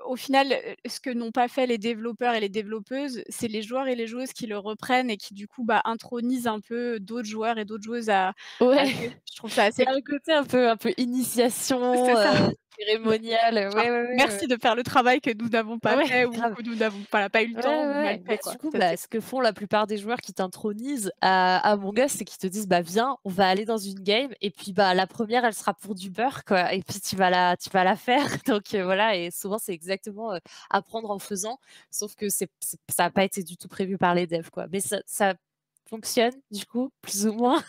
au final, ce que n'ont pas fait les développeurs et les développeuses, c'est les joueurs et les joueuses qui le reprennent et qui, du coup, bah, intronisent un peu d'autres joueurs et d'autres joueuses à ouais, jouer. Je trouve ça il assez y a un cool. côté un peu initiation, C'est ça. cérémonial, Genre, ouais, ouais, ouais, ouais. merci de faire le travail que nous n'avons pas Ouais, fait ou grave. que nous n'avons pas eu le Ouais, temps ou mal ouais. Bah, fait, quoi. du coup, Ça, bah, c'est ce que font la plupart des joueurs qui t'intronisent à Among Us, c'est qu'ils te disent: «Bah, viens, on va aller dans une game et puis, bah, la première, elle sera pour du beurre, quoi et puis tu vas la faire». Donc voilà et souvent, c'est exactement, apprendre en faisant, sauf que ça a pas été du tout prévu par les devs, quoi. Mais ça fonctionne, du coup, plus ou moins,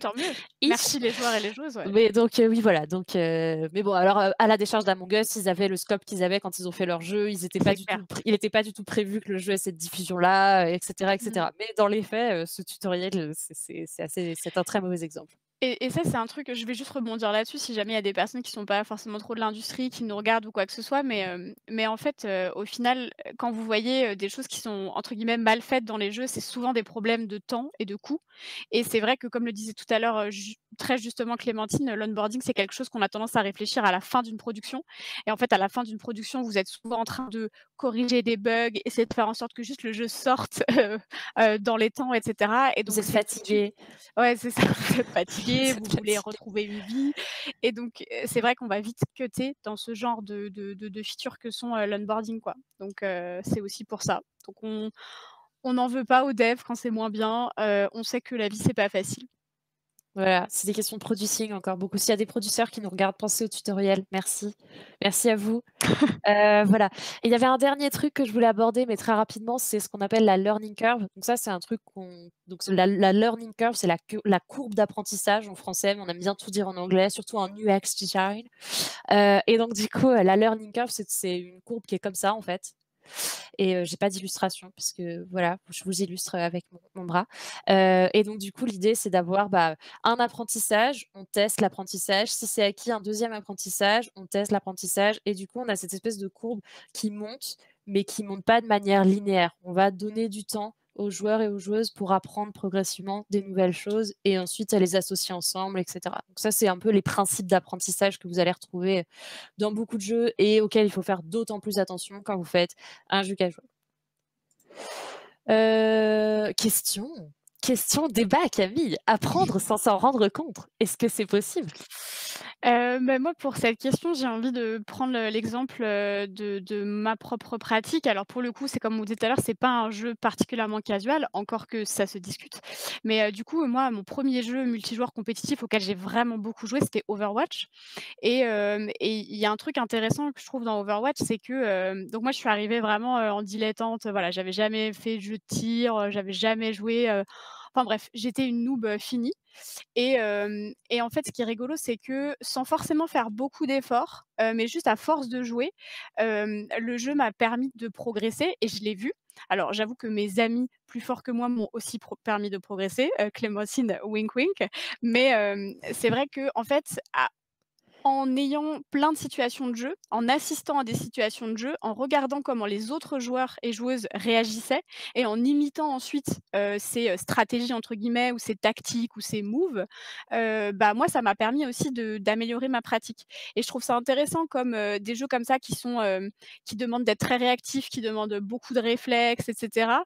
tant mieux. ish. Merci les joueurs et les joueuses, ouais. Mais donc oui, voilà, donc mais bon, alors, à la décharge d'Among Us, ils avaient le scope qu'ils avaient quand ils ont fait leur jeu. C'est clair. Il était pas du tout prévu que le jeu ait cette diffusion-là, et cetera, et Mmh. cetera. Mais dans les faits, ce tutoriel, c'est un très mauvais exemple. Et ça, c'est un truc, je vais juste rebondir là-dessus, si jamais il y a des personnes qui sont pas forcément trop de l'industrie, qui nous regardent ou quoi que ce soit, mais en fait, au final, quand vous voyez, des choses qui sont entre guillemets «mal faites» dans les jeux, c'est souvent des problèmes de temps et de coût et c'est vrai que comme le disait tout à l'heure, très justement Clémentine, l'onboarding, c'est quelque chose qu'on a tendance à réfléchir à la fin d'une production et en fait, à la fin d'une production, vous êtes souvent en train de corriger des bugs, essayer de faire en sorte que juste le jeu sorte, dans les temps et cetera et Vous donc êtes c'est tout de suite fatigué, ouais, c'est ça, vous êtes vous fatigué, êtes vous voulez fatigué. retrouver une vie et donc c'est vrai qu'on va vite cutter dans ce genre de features que sont, l'onboarding, quoi. Donc c'est aussi pour ça. Donc on n'en veut pas aux devs quand c'est moins bien, on sait que la vie, c'est pas facile. Voilà, c'est des questions de producing encore beaucoup. S'il y a des producteurs qui nous regardent, pensez au tutoriel. Merci. Merci à vous. Voilà. Et il y avait un dernier truc que je voulais aborder, mais très rapidement, c'est ce qu'on appelle la learning curve. Donc ça, c'est un truc qu'on donc c'est la learning curve, c'est la courbe d'apprentissage en français, mais on aime bien tout dire en anglais, surtout en UX design. Et donc du coup, la learning curve, c'est une courbe qui est comme ça, en fait. Et j'ai pas d'illustration puisque voilà, je vous illustre avec mon bras. Et donc du coup, l'idée, c'est d'avoir, bah, un apprentissage, on teste l'apprentissage. Si c'est acquis, un deuxième apprentissage, on teste l'apprentissage et du coup, on a cette espèce de courbe qui monte, mais qui monte pas de manière linéaire. On va donner du temps aux joueurs et aux joueuses pour apprendre progressivement des nouvelles choses et ensuite à les associer ensemble, et cetera. Donc ça, c'est un peu les principes d'apprentissage que vous allez retrouver dans beaucoup de jeux et auxquels il faut faire d'autant plus attention quand vous faites un jeu casual. Question, débat, Camille. Apprendre sans s'en rendre compte, est-ce que c'est possible? Bah, moi, pour cette question, j'ai envie de prendre l'exemple, de ma propre pratique. Alors pour le coup, c'est comme on disait tout à l'heure, c'est pas un jeu particulièrement casual, encore que ça se discute. Mais, du coup, moi, mon premier jeu multijoueur compétitif auquel j'ai vraiment beaucoup joué, c'était Overwatch et il y a un truc intéressant que je trouve dans Overwatch, c'est que, donc moi, je suis arrivée vraiment, en dilettante, voilà, j'avais jamais fait de jeu de tir, j'avais jamais joué, enfin bref, j'étais une noob, finie et en fait, ce qui est rigolo, c'est que sans forcément faire beaucoup d'efforts, mais juste à force de jouer, le jeu m'a permis de progresser et je l'ai vu. Alors j'avoue que mes amis plus forts que moi m'ont aussi permis de progresser, Clémentine, wink wink. Mais c'est vrai qu'en fait, en ayant plein de situations de jeu, en assistant à des situations de jeu, en regardant comment les autres joueurs et joueuses réagissaient et en imitant ensuite, ces, «stratégies» entre guillemets ou ces tactiques ou ces moves, bah, moi ça m'a permis aussi d'améliorer ma pratique et je trouve ça intéressant comme, des jeux comme ça qui sont, qui demandent d'être très réactifs, qui demandent beaucoup de réflexes et cetera,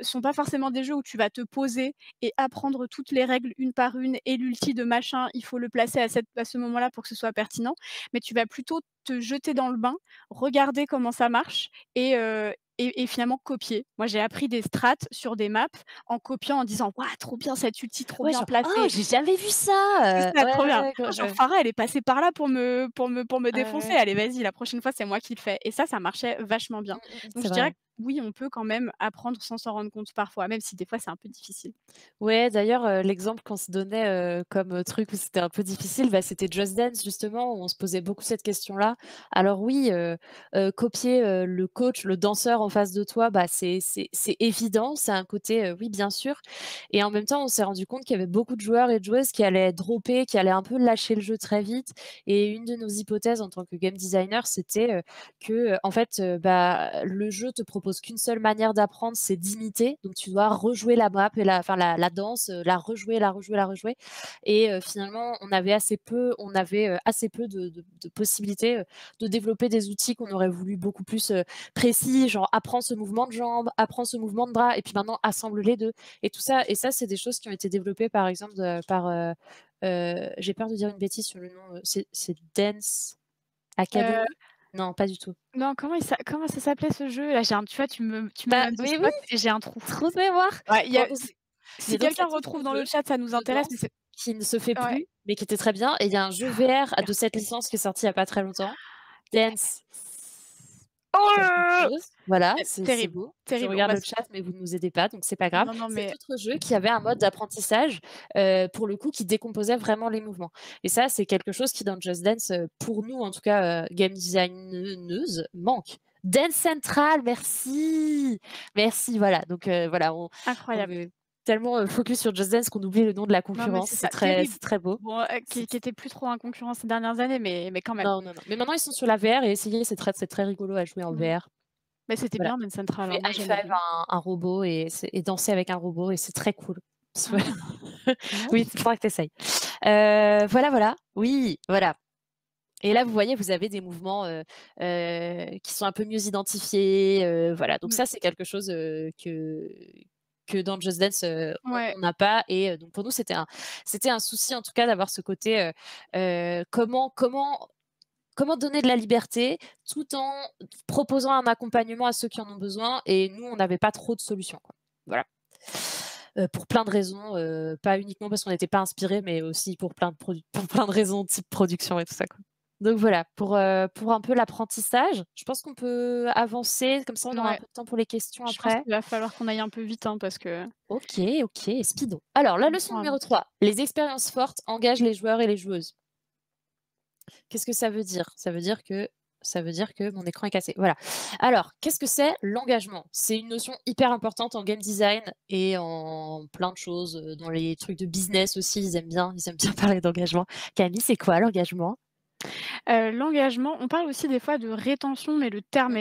sont pas forcément des jeux où tu vas te poser et apprendre toutes les règles une par une et l'ulti de machin, il faut le placer à ce moment-là pour que ce soit pertinent. Mais tu vas plutôt te jeter dans le bain, regarder comment ça marche et finalement copier. Moi, j'ai appris des strats sur des maps en copiant, en disant: «Waouh, trop bien cette ulti, trop Ouais, bien genre: «Oh, placée». j'ai jamais vu ça!» C'est ça, Ouais, trop bien. ouais, «Oh, ouais, genre ouais, Pharah, elle est passée par là pour me ouais, défoncer. ouais. Allez, vas-y, la prochaine fois, c'est moi qui le fais» et ça marchait vachement bien. Donc C'est je dirais vrai. que oui, on peut quand même apprendre sans s'en rendre compte parfois, même si des fois c'est un peu difficile. Ouais, d'ailleurs, l'exemple qu'on se donnait, comme, truc où c'était un peu difficile, bah, c'était Just Dance justement, où on se posait beaucoup cette question-là. Alors oui, copier, le coach, le danseur en face de toi, bah, c'est évident, c'est un côté, oui, bien sûr et en même temps, on s'est rendu compte qu'il y avait beaucoup de joueurs et de joueuses qui allaient dropper, qui allaient un peu lâcher le jeu très vite et une de nos hypothèses en tant que game designer, c'était, que, en fait, bah, le jeu te propose qu'une seule manière d'apprendre, c'est d'imiter. Donc tu dois rejouer la map et la danse, la rejouer, la rejouer, la rejouer et finalement on avait, assez peu de possibilités, de développer des outils qu'on aurait voulu beaucoup plus, précis, genre apprends ce mouvement de jambe, apprends ce mouvement de bras et puis maintenant assemble les 2 et tout ça et ça, c'est des choses qui ont été développées par exemple, par, j'ai peur de dire une bêtise sur le nom, c'est Dance Heu, Academy? Non, pas du tout. non, comment ça s'appelait ce jeu? Là, j'ai un tu vois, tu me Bah, donnes the oui, oui, spot et j'ai un trou. trou de mémoire. Ouais, il y Bon, a donc si mais donc il y a quelqu'un tout retrouve ce dans le jeu chat, ça nous de intéresse, mais danse c'est qui ne se fait ouais. plus, mais qui était très bien et il y a un jeu VR de cette licence qui est sorti il y a pas très longtemps, Dance quelque Oh! chose. Voilà, c'est Terrible, beau. Je terrible. On regarde va le s chat, mais vous ne nous aidez pas, donc c'est pas grave. non, non, Cet mais autre jeu qui avait un mode d'apprentissage, pour le coup, qui décomposait vraiment les mouvements et ça, c'est quelque chose qui dans Just Dance, pour nous en tout cas, game designeuses, manque. Dance Central, merci! Merci, voilà, donc voilà, on incroyable. est tellement, focus sur Just Dance qu'on oublie le nom de la Non, mais concurrence, c'est ça, terrible. c'est très beau. Bon, C'est qui était plus trop un concurrent ces dernières années, mais quand même. non, non, non, mais maintenant ils sont sur la VR et essayez, c'est très rigolo à jouer en Mmh. VR. Mais c'était Voilà. bien Dance On Central, fait hein, moi high j'aimais five bien. à un robot et danser avec un robot et c'est très cool. Voilà. Ah! Oui, Nice. il faudra que tu essayes. Voilà, voilà. Oui, voilà. Et là, vous voyez, vous avez des mouvements, qui sont un peu mieux identifiés, voilà. Donc Mmh. ça, c'est quelque chose, que dans Just Dance, Ouais, on n'a pas et donc pour nous, c'était un souci en tout cas d'avoir ce côté, comment donner de la liberté tout en proposant un accompagnement à ceux qui en ont besoin et nous, on n'avait pas trop de solutions, quoi. Voilà. Pour plein de raisons, pas uniquement parce qu'on n'était pas inspirés, mais aussi pour plein de pour plein de raisons type production et tout ça, quoi. Donc voilà, pour un peu l'apprentissage, je pense qu'on peut avancer, comme ça on aura un ouais. peu de temps pour les questions Je pense après. qu'il va falloir qu'on aille un peu vite, hein, parce que OK, OK, speedon. Alors la le leçon temps numéro avance. 3, les expériences fortes engagent les joueurs et les joueuses. Qu'est-ce que ça veut dire? Ça veut dire que mon écran est cassé. Voilà. Alors, qu'est-ce que c'est l'engagement? C'est une notion hyper importante en game design et en plein de choses, dans les trucs de business aussi, ils aiment bien parler d'engagement. Camille, c'est quoi l'engagement? L'engagement, on parle aussi des fois de rétention, mais le terme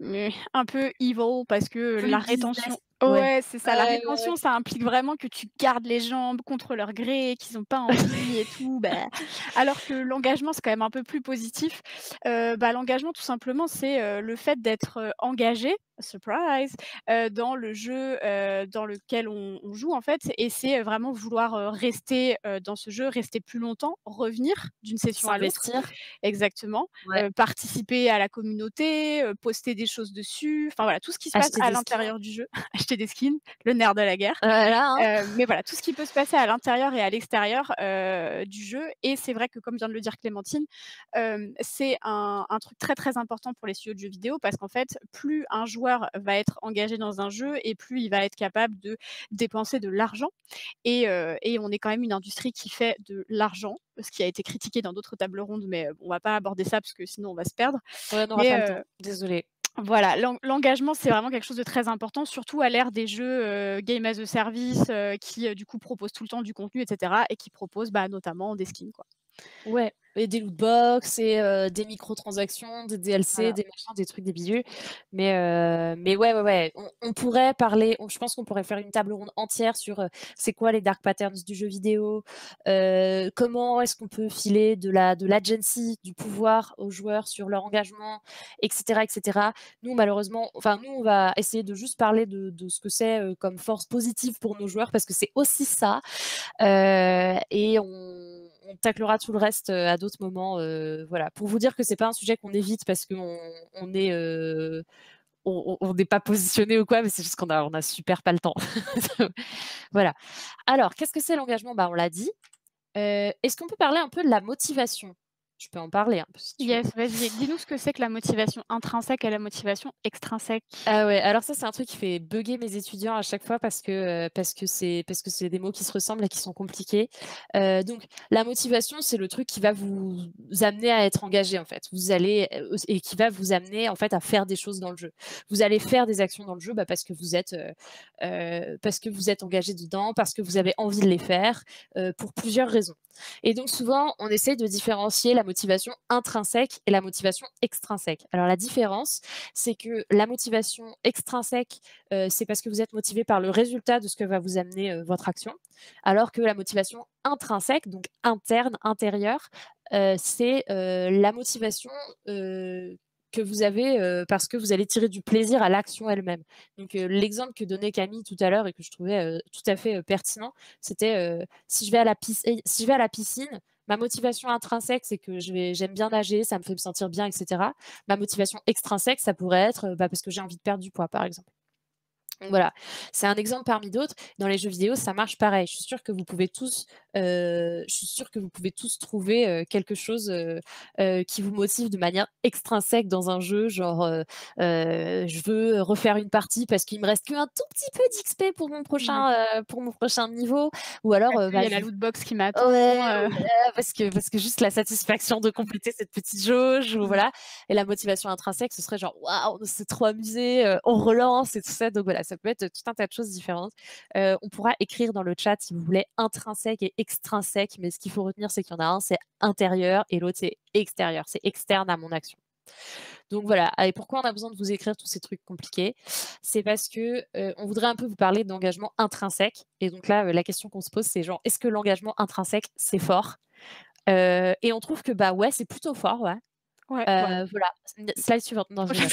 Mmh. est un peu evil parce que Plus la business, rétention ouais. ouais, c'est ça, la Ouais, ouais, ouais. rétention, ça implique vraiment que tu gardes les jambes contre leur gré, qu'ils ont pas envie et tout, bah, alors que l'engagement, c'est quand même un peu plus positif. L'engagement, tout simplement, c'est, le fait d'être, engagé, surprise, dans le jeu, dans lequel on joue, en fait et c'est, vraiment vouloir, rester, dans ce jeu, rester plus longtemps, revenir d'une session à l'autre. S'investir, Exactement, ouais. participer à la communauté, poster des choses dessus, enfin voilà, tout ce qui se passe Acheter à des skins, l'intérieur du jeu, acheter des skins, le nerf de la guerre. voilà, hein. Mais voilà, tout ce qui peut se passer à l'intérieur et à l'extérieur, du jeu et c'est vrai que comme vient de le dire Clémentine, c'est un truc très, très important pour les studios de jeux vidéo parce qu'en fait, plus un joueur va être engagé dans un jeu et plus il va être capable de dépenser de l'argent et on est quand même une industrie qui fait de l'argent, ce qui a été critiqué dans d'autres tables rondes, mais on va pas aborder ça parce que sinon on va se perdre. Ouais, on n'aura Mais pas le temps, désolée. voilà, l'engagement, c'est vraiment quelque chose de très important, surtout à l'ère des jeux, game as a service, qui, du coup, proposent tout le temps du contenu et cetera et qui proposent, bah, notamment des skins, quoi. Ouais et des loot box et des microtransactions, des DLC, Voilà. des machins, des trucs, des bidules. Mais ouais, ouais, ouais, on pourrait parler je pense qu'on pourrait faire une table ronde entière sur, c'est quoi les dark patterns du jeu vidéo? Comment est-ce qu'on peut filer de l'agency, du pouvoir aux joueurs sur leur engagement et cetera et cetera. Nous malheureusement enfin nous on va essayer de juste parler de ce que c'est, comme force positive pour nos joueurs parce que c'est aussi ça. Et on taclera tout le reste, à d'autres moments, voilà. Pour vous dire que c'est pas un sujet qu'on évite parce qu'on est, on n'est pas positionné ou quoi, mais c'est juste qu'on a super pas le temps. Voilà. Alors, qu'est-ce que c'est l'engagement? Bah, on l'a dit. Est-ce qu'on peut parler un peu de la motivation? Je peux en parler un peu si tu veux. Yes, vas-y, dis-nous ce que c'est que la motivation intrinsèque et la motivation extrinsèque. Ah ouais, alors ça, c'est un truc qui fait bugger mes étudiants à chaque fois parce que c'est des mots qui se ressemblent et qui sont compliqués. Donc la motivation, c'est le truc qui va vous amener à être engagé, en fait. Vous allez, et qui va vous amener, en fait, à faire des choses dans le jeu. Vous allez faire des actions dans le jeu, bah, parce que vous êtes engagé dedans, parce que vous avez envie de les faire, pour plusieurs raisons. Et donc souvent, on essaye de différencier la motivation intrinsèque et la motivation extrinsèque. Alors la différence, c'est que la motivation extrinsèque, c'est parce que vous êtes motivé par le résultat de ce que va vous amener, votre action. Alors que la motivation intrinsèque, donc interne, intérieure, c'est, la motivation, que vous avez, parce que vous allez tirer du plaisir à l'action elle-même. Donc, l'exemple que donnait Camille tout à l'heure et que je trouvais, tout à fait, pertinent, c'était, si je vais à la piscine, ma motivation intrinsèque, c'est que j'aime bien nager, ça me fait me sentir bien et cetera. Ma motivation extrinsèque, ça pourrait être, bah, parce que j'ai envie de perdre du poids, par exemple. Donc voilà, c'est un exemple parmi d'autres. Dans les jeux vidéo, ça marche pareil. Je suis sûre que vous pouvez tous trouver, quelque chose, qui vous motive de manière extrinsèque dans un jeu, genre, je veux refaire une partie parce qu'il me reste qu'un tout petit peu d'XP Mmh. pour mon prochain niveau ou alors, Parce qu'il y bah, a je la loot box qui m'attend, ouais, voilà, parce que juste la satisfaction de compléter cette petite jauge ou mmh. voilà et la motivation intrinsèque, ce serait genre: «Waouh, on s'est trop amusé, on relance» et tout ça donc voilà, ça peut être tout un tas de choses différentes. On pourra écrire dans le chat si vous voulez intrinsèque et extrinsèque, mais ce qu'il faut retenir, c'est qu'il y en a un, c'est intérieur et l'autre, c'est extérieur, c'est externe à mon action. Donc voilà, et pourquoi on a besoin de vous écrire tous ces trucs compliqués? C'est parce que, on voudrait un peu vous parler d'engagement intrinsèque et donc là, la question qu'on se pose, c'est genre: «Est-ce que l'engagement intrinsèque, c'est fort?» Et on trouve que, bah, ouais, c'est plutôt fort, ouais. Ouais, bah Voilà, slide suivante. Non, je rigole.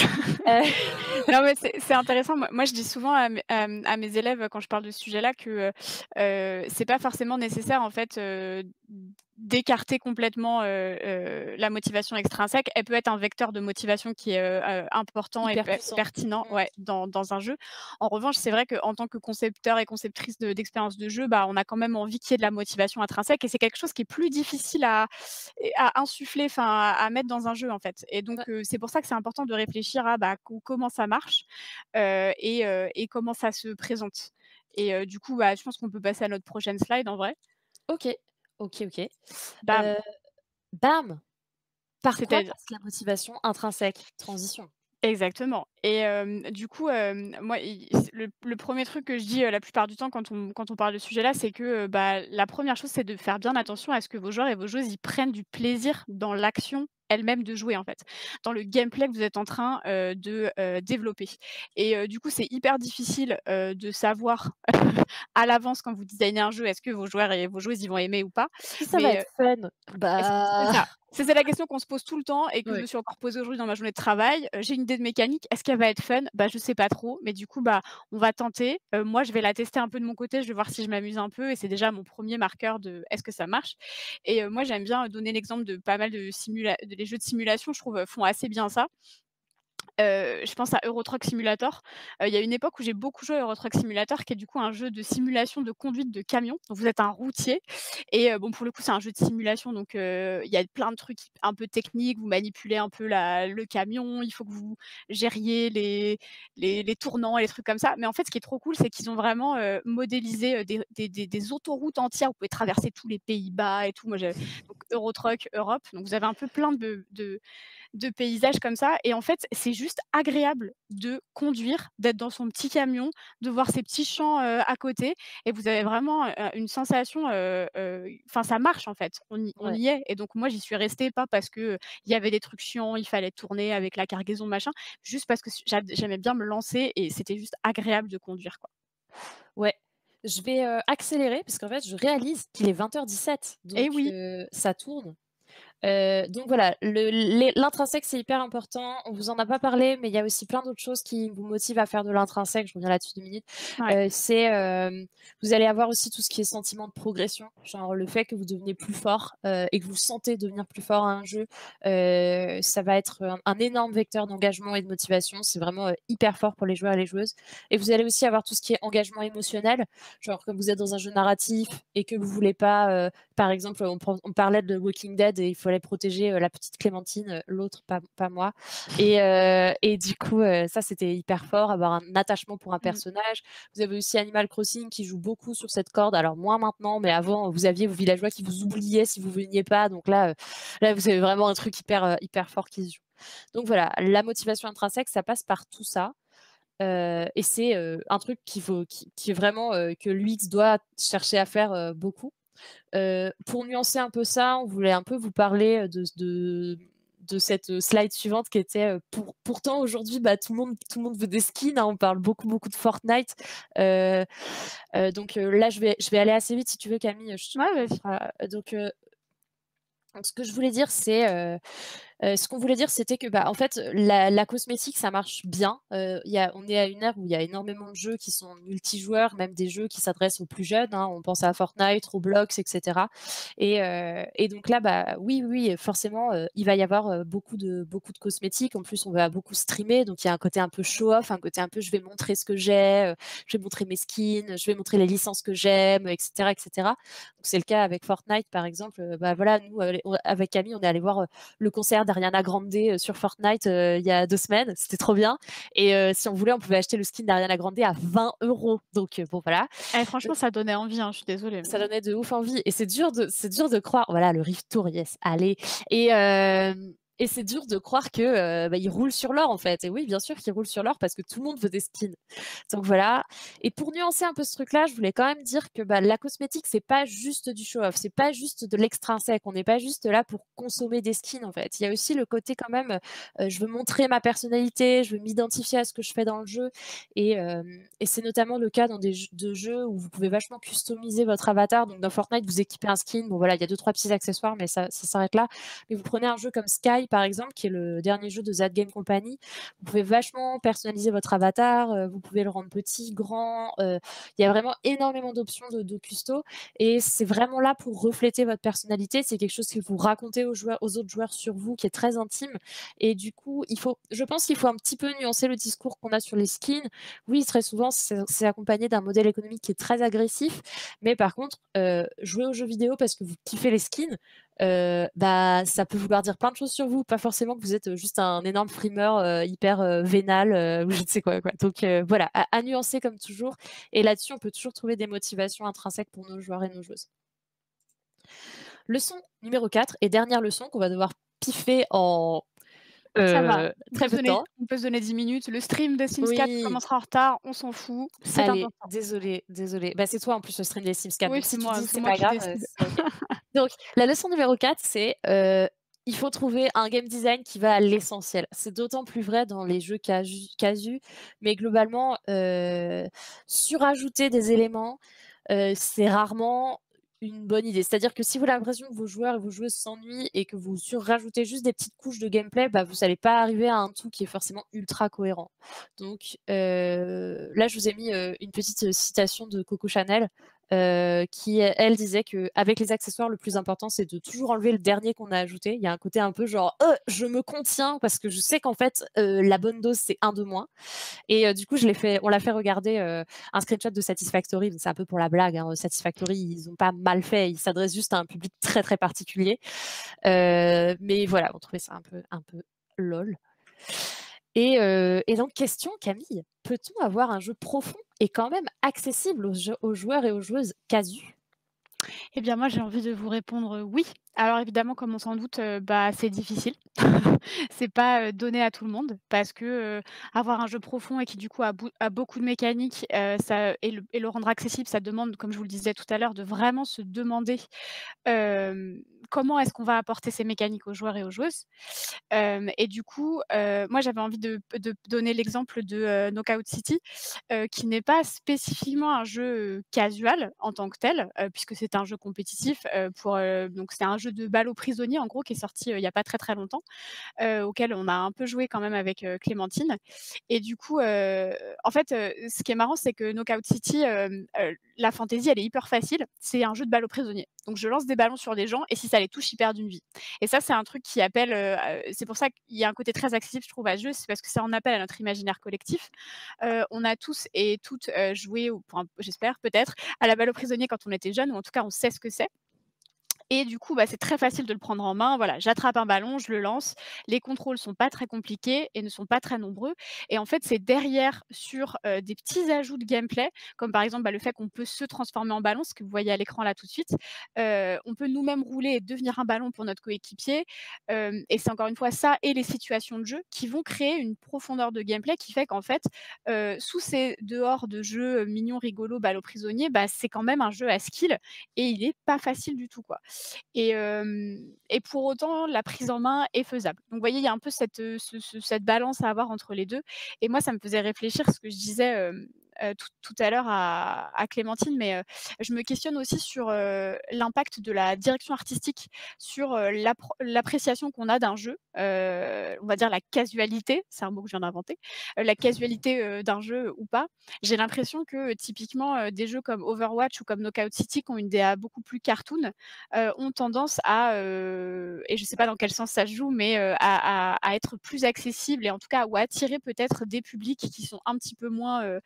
Heu, non, mais c'est intéressant. Moi, je dis souvent à mes élèves, quand je parle de ce sujet-là que, c'est pas forcément nécessaire, en fait, d'écarter complètement, la motivation extrinsèque. Elle peut être un vecteur de motivation qui est, important et Hyper puissant. pertinent, Mmh. ouais, dans un jeu. En revanche, c'est vrai qu'en tant que concepteur et conceptrice d'expériences de jeu, bah, on a quand même envie qu'il y ait de la motivation intrinsèque et c'est quelque chose qui est plus difficile à insuffler, enfin à mettre dans un jeu, en fait et Ouais, donc c'est pour ça que c'est important de réfléchir à, bah, comment ça marche, et comment ça se présente et du coup, bah, je pense qu'on peut passer à notre prochaine slide en vrai. OK. OK, OK. Bam! Heu, Bam! Par quoi C'est-à-dire passe la motivation intrinsèque? Transition. exactement et du coup, moi i le 1er truc que je dis, la plupart du temps quand on parle de ce sujet-là, c'est que, bah, la première chose, c'est de faire bien attention à ce que vos joueurs et vos joueuses, ils prennent du plaisir dans l'action elle-même de jouer, en fait, dans le gameplay que vous êtes en train, de, développer et du coup, c'est hyper difficile, de savoir à l'avance quand vous designez un jeu, est-ce que vos joueurs et vos joueuses, ils vont aimer ou pas? Si ça va Mais, être fun, c'est bah ça. C'est la question qu'on se pose tout le temps et que je ouais. me suis encore posée aujourd'hui dans ma journée de travail. J'ai une idée de mécanique, est-ce qu'elle va être fun? Bah, je sais pas trop, mais du coup, bah, on va tenter. Moi, je vais la tester un peu de mon côté, je vais voir si je m'amuse un peu et c'est déjà mon 1er marqueur de est-ce que ça marche? Et moi, j'aime bien donner l'exemple de pas mal de les jeux de simulation, je trouve, font assez bien ça. Je pense à Euro Truck Simulator. Il y a une époque où j'ai beaucoup joué à Euro Truck Simulator, qui est du coup un jeu de simulation de conduite de camion. Donc vous êtes un routier et bon pour le coup c'est un jeu de simulation donc il y a plein de trucs un peu techniques. Vous manipulez un peu le camion, il faut que vous gériez les tournants et les trucs comme ça. Mais en fait ce qui est trop cool, c'est qu'ils ont vraiment, modélisé, des autoroutes entières. Vous pouvez traverser tous les Pays-Bas et tout. Moi j'ai donc Euro Truck Europe, donc vous avez un peu plein de paysages comme ça et en fait, c'est juste agréable de conduire, d'être dans son petit camion, de voir ces petits champs, à côté et vous avez vraiment, une sensation, enfin ça marche en fait. On Ouais. y est et donc moi j'y suis restée pas parce que, il y avait des trucs chiants, il fallait tourner avec la cargaison machin, juste parce que j'aimais bien me lancer et c'était juste agréable de conduire, quoi. Ouais. Je vais, accélérer parce qu'en fait, je réalise qu'il est 20h17 Et donc oui, ça tourne. Donc voilà, l'intrinsèque, c'est hyper important. On vous en a pas parlé, mais il y a aussi plein d'autres choses qui vous motivent à faire de l'intrinsèque. Je reviens là-dessus 2 minutes. ouais. C'est, vous allez avoir aussi tout ce qui est sentiment de progression, genre le fait que vous devenez plus fort, et que vous sentez devenir plus fort à un jeu, ça va être un énorme vecteur d'engagement et de motivation. C'est vraiment, hyper fort pour les joueurs et les joueuses et vous allez aussi avoir tout ce qui est engagement émotionnel, genre comme vous êtes dans un jeu narratif et que vous voulez pas, par exemple, on parlait de Walking Dead et il fallait protéger, la petite Clémentine, l'autre, pas moi et du coup, ça, c'était hyper fort, avoir un attachement pour un Mmh. personnage. Vous avez aussi Animal Crossing qui joue beaucoup sur cette corde, alors moins maintenant, mais avant, vous aviez vos villageois qui vous oubliaient si vous veniez pas, donc là, vous avez vraiment un truc hyper fort qui se joue. Donc voilà, la motivation intrinsèque, ça passe par tout ça, et c'est, un truc qui est vraiment, que l'UX doit chercher à faire, beaucoup. Pour nuancer un peu ça, on voulait un peu vous parler, de cette, slide suivante qui était, pourtant aujourd'hui, bah, tout le monde veut des skins, hein. On parle beaucoup de Fortnite. Heu donc là, je vais aller assez vite si tu veux Camille, je Ouais, on vas-y. fera donc ce que je voulais dire, c'est, ce qu'on voulait dire, c'était que, bah, en fait, la cosmétique, ça marche bien. On est à une ère où il y a énormément de jeux qui sont multijoueurs, même des jeux qui s'adressent aux plus jeunes, hein. On pense à Fortnite, Roblox et cetera et donc là, bah, oui, forcément, il va y avoir, beaucoup de cosmétiques. En plus, on va beaucoup streamer, donc il y a un côté un peu show off, un côté un peu: «Je vais montrer ce que j'ai, je vais montrer mes skins, je vais montrer les licences que j'aime» et cetera et cetera. Donc c'est le cas avec Fortnite, par exemple, bah, voilà, nous, avec Camille, on est allés voir, le concert d'Ariana Grande, sur Fortnite, il y a 2 semaines. C'était trop bien et si on voulait, on pouvait acheter le skin d'Ariana Grande à 20 €. Donc bon voilà, Eh donc franchement ça donnait envie, hein, je suis désolée, ça mais donnait de ouf envie et c'est dur de croire voilà, le Rift Tour, yes, allez et c'est dur de croire que, ils roulent sur l'or, en fait et oui, bien sûr qu'ils roulent sur l'or parce que tout le monde veut des skins. Donc voilà et pour nuancer un peu ce truc-là, je voulais quand même dire que, la cosmétique, c'est pas juste du show off, c'est pas juste de l'extrinsèque. On n'est pas juste là pour consommer des skins, en fait. Il y a aussi le côté quand même, je veux montrer ma personnalité, je veux m'identifier à ce que je fais dans le jeu et c'est notamment le cas dans des jeux où vous pouvez vachement customiser votre avatar. Donc dans Fortnite, vous équipez un skin, bon voilà, il y a 2-3 petits accessoires, mais ça s'arrête là. Mais vous prenez un jeu comme Sky, par exemple, qui est le dernier jeu de That Game Company, vous pouvez vachement personnaliser votre avatar, vous pouvez le rendre petit, grand, il y a vraiment énormément d'options de custo et c'est vraiment là pour refléter votre personnalité. C'est quelque chose que vous racontez aux autres joueurs sur vous, qui est très intime et du coup, je pense qu'il faut un petit peu nuancer le discours qu'on a sur les skins. Oui, très souvent, c'est accompagné d'un modèle économique qui est très agressif, mais par contre, jouer aux jeux vidéo parce que vous kiffez les skins, ça peut vouloir dire plein de choses sur vous, pas forcément que vous êtes, juste un énorme frimeur, hyper, vénal, ou je ne sais quoi. Donc voilà, à nuancer comme toujours et là-dessus, on peut toujours trouver des motivations intrinsèques pour nos joueurs et nos joueuses. Leçon numéro 4 et dernière leçon qu'on va devoir piffer en, Ça va, très peu de temps. on peut se donner 10 minutes. Le stream de Sims 4 Oui, commencera en retard, on s'en fout, c'est allez, important. désolée, désolée. C'est toi en plus le stream des Sims 4, Oui, donc si tu dis: c'est «C'est moi pas qui grave», décide. c'est OK. Donc la leçon numéro 4, c'est, il faut trouver un game design qui va à l'essentiel. C'est d'autant plus vrai dans les jeux casu, mais globalement, surajouter des éléments, c'est rarement une bonne idée. C'est-à-dire que si vous avez l'impression que vos joueurs et vos joueuses s'ennuient et que vous surrajoutez juste des petites couches de gameplay, vous n'allez pas arriver à un tout qui est forcément ultra cohérent. Donc là, je vous ai mis, une petite, citation de Coco Chanel, qui elle disait qu'avec les accessoires, le plus important, c'est de toujours enlever le dernier qu'on a ajouté. Il y a un côté un peu genre: je me contiens parce que je sais qu'en fait, la bonne dose, c'est un de moins» et du coup, on l'a fait regarder, un screenshot de Satisfactory, donc c'est un peu pour la blague, hein. Satisfactory, ils ont pas mal fait, ils s'adressent juste à un public très, très particulier. Mais voilà, on trouvait ça un peu lol et donc question Camille, peut-on avoir un jeu profond et quand même accessible aux joueurs et aux joueuses casus? Eh bien, moi, j'ai envie de vous répondre, oui. Alors évidemment, comme on s'en doute, c'est difficile. C'est pas, donné à tout le monde parce que, avoir un jeu profond et qui du coup a beaucoup de mécaniques, ça et le rendre accessible, ça demande, comme je vous le disais tout à l'heure, de vraiment se demander, comment est-ce qu'on va apporter ces mécaniques aux joueurs et aux joueuses? Et du coup, moi j'avais envie de donner l'exemple de, Knockout City, qui n'est pas spécifiquement un jeu, casual en tant que tel, puisque c'est un jeu compétitif, donc c'est un jeu de balle aux prisonniers en gros qui est sorti, il y a pas très, très longtemps, auquel on a un peu joué quand même avec, Clémentine et du coup, en fait, ce qui est marrant, c'est que Knockout City, la fantaisie, elle est hyper facile. C'est un jeu de balle aux prisonniers. Donc je lance des ballons sur des gens et si ça les touche, ils perdent une vie et ça, c'est un truc qui appelle, c'est pour ça qu'il y a un côté très accessible, je trouve, à ce jeu, c'est parce que ça en appelle à notre imaginaire collectif. On a tous et toutes, joué ou enfin, j'espère peut-être, à la balle aux prisonniers quand on était jeunes ou en tout cas on sait ce que c'est. Et du coup, c'est très facile de le prendre en main. Voilà, j'attrape un ballon, je le lance. Les contrôles sont pas très compliqués et ne sont pas très nombreux. Et en fait, c'est derrière sur, des petits ajouts de gameplay, comme par exemple, le fait qu'on peut se transformer en ballon, ce que vous voyez à l'écran là tout de suite. On peut nous-mêmes rouler et devenir un ballon pour notre coéquipier. Et c'est encore une fois ça et les situations de jeu qui vont créer une profondeur de gameplay qui fait qu'en fait, sous ces dehors de jeux, mignons, rigolos, balle aux prisonniers, c'est quand même un jeu à skill et il est pas facile du tout, quoi. Et pour autant, la prise en main est faisable. Donc vous voyez, il y a un peu cette balance à avoir entre les 2. Et moi, ça me faisait réfléchir ce que je disais, tout à l'heure à Clémentine, mais je me questionne aussi sur, l'impact de la direction artistique sur, l'appréciation qu'on a d'un jeu, on va dire la casualité, c'est un mot que je viens d'inventer, la casualité, d'un jeu ou pas. J'ai l'impression que, typiquement, des jeux comme Overwatch ou comme Knockout City qui ont une DA beaucoup plus cartoon, ont tendance à, et je ne sais pas dans quel sens ça se joue, mais à être plus accessibles et en tout cas ou attirer peut-être des publics qui sont un petit peu moins,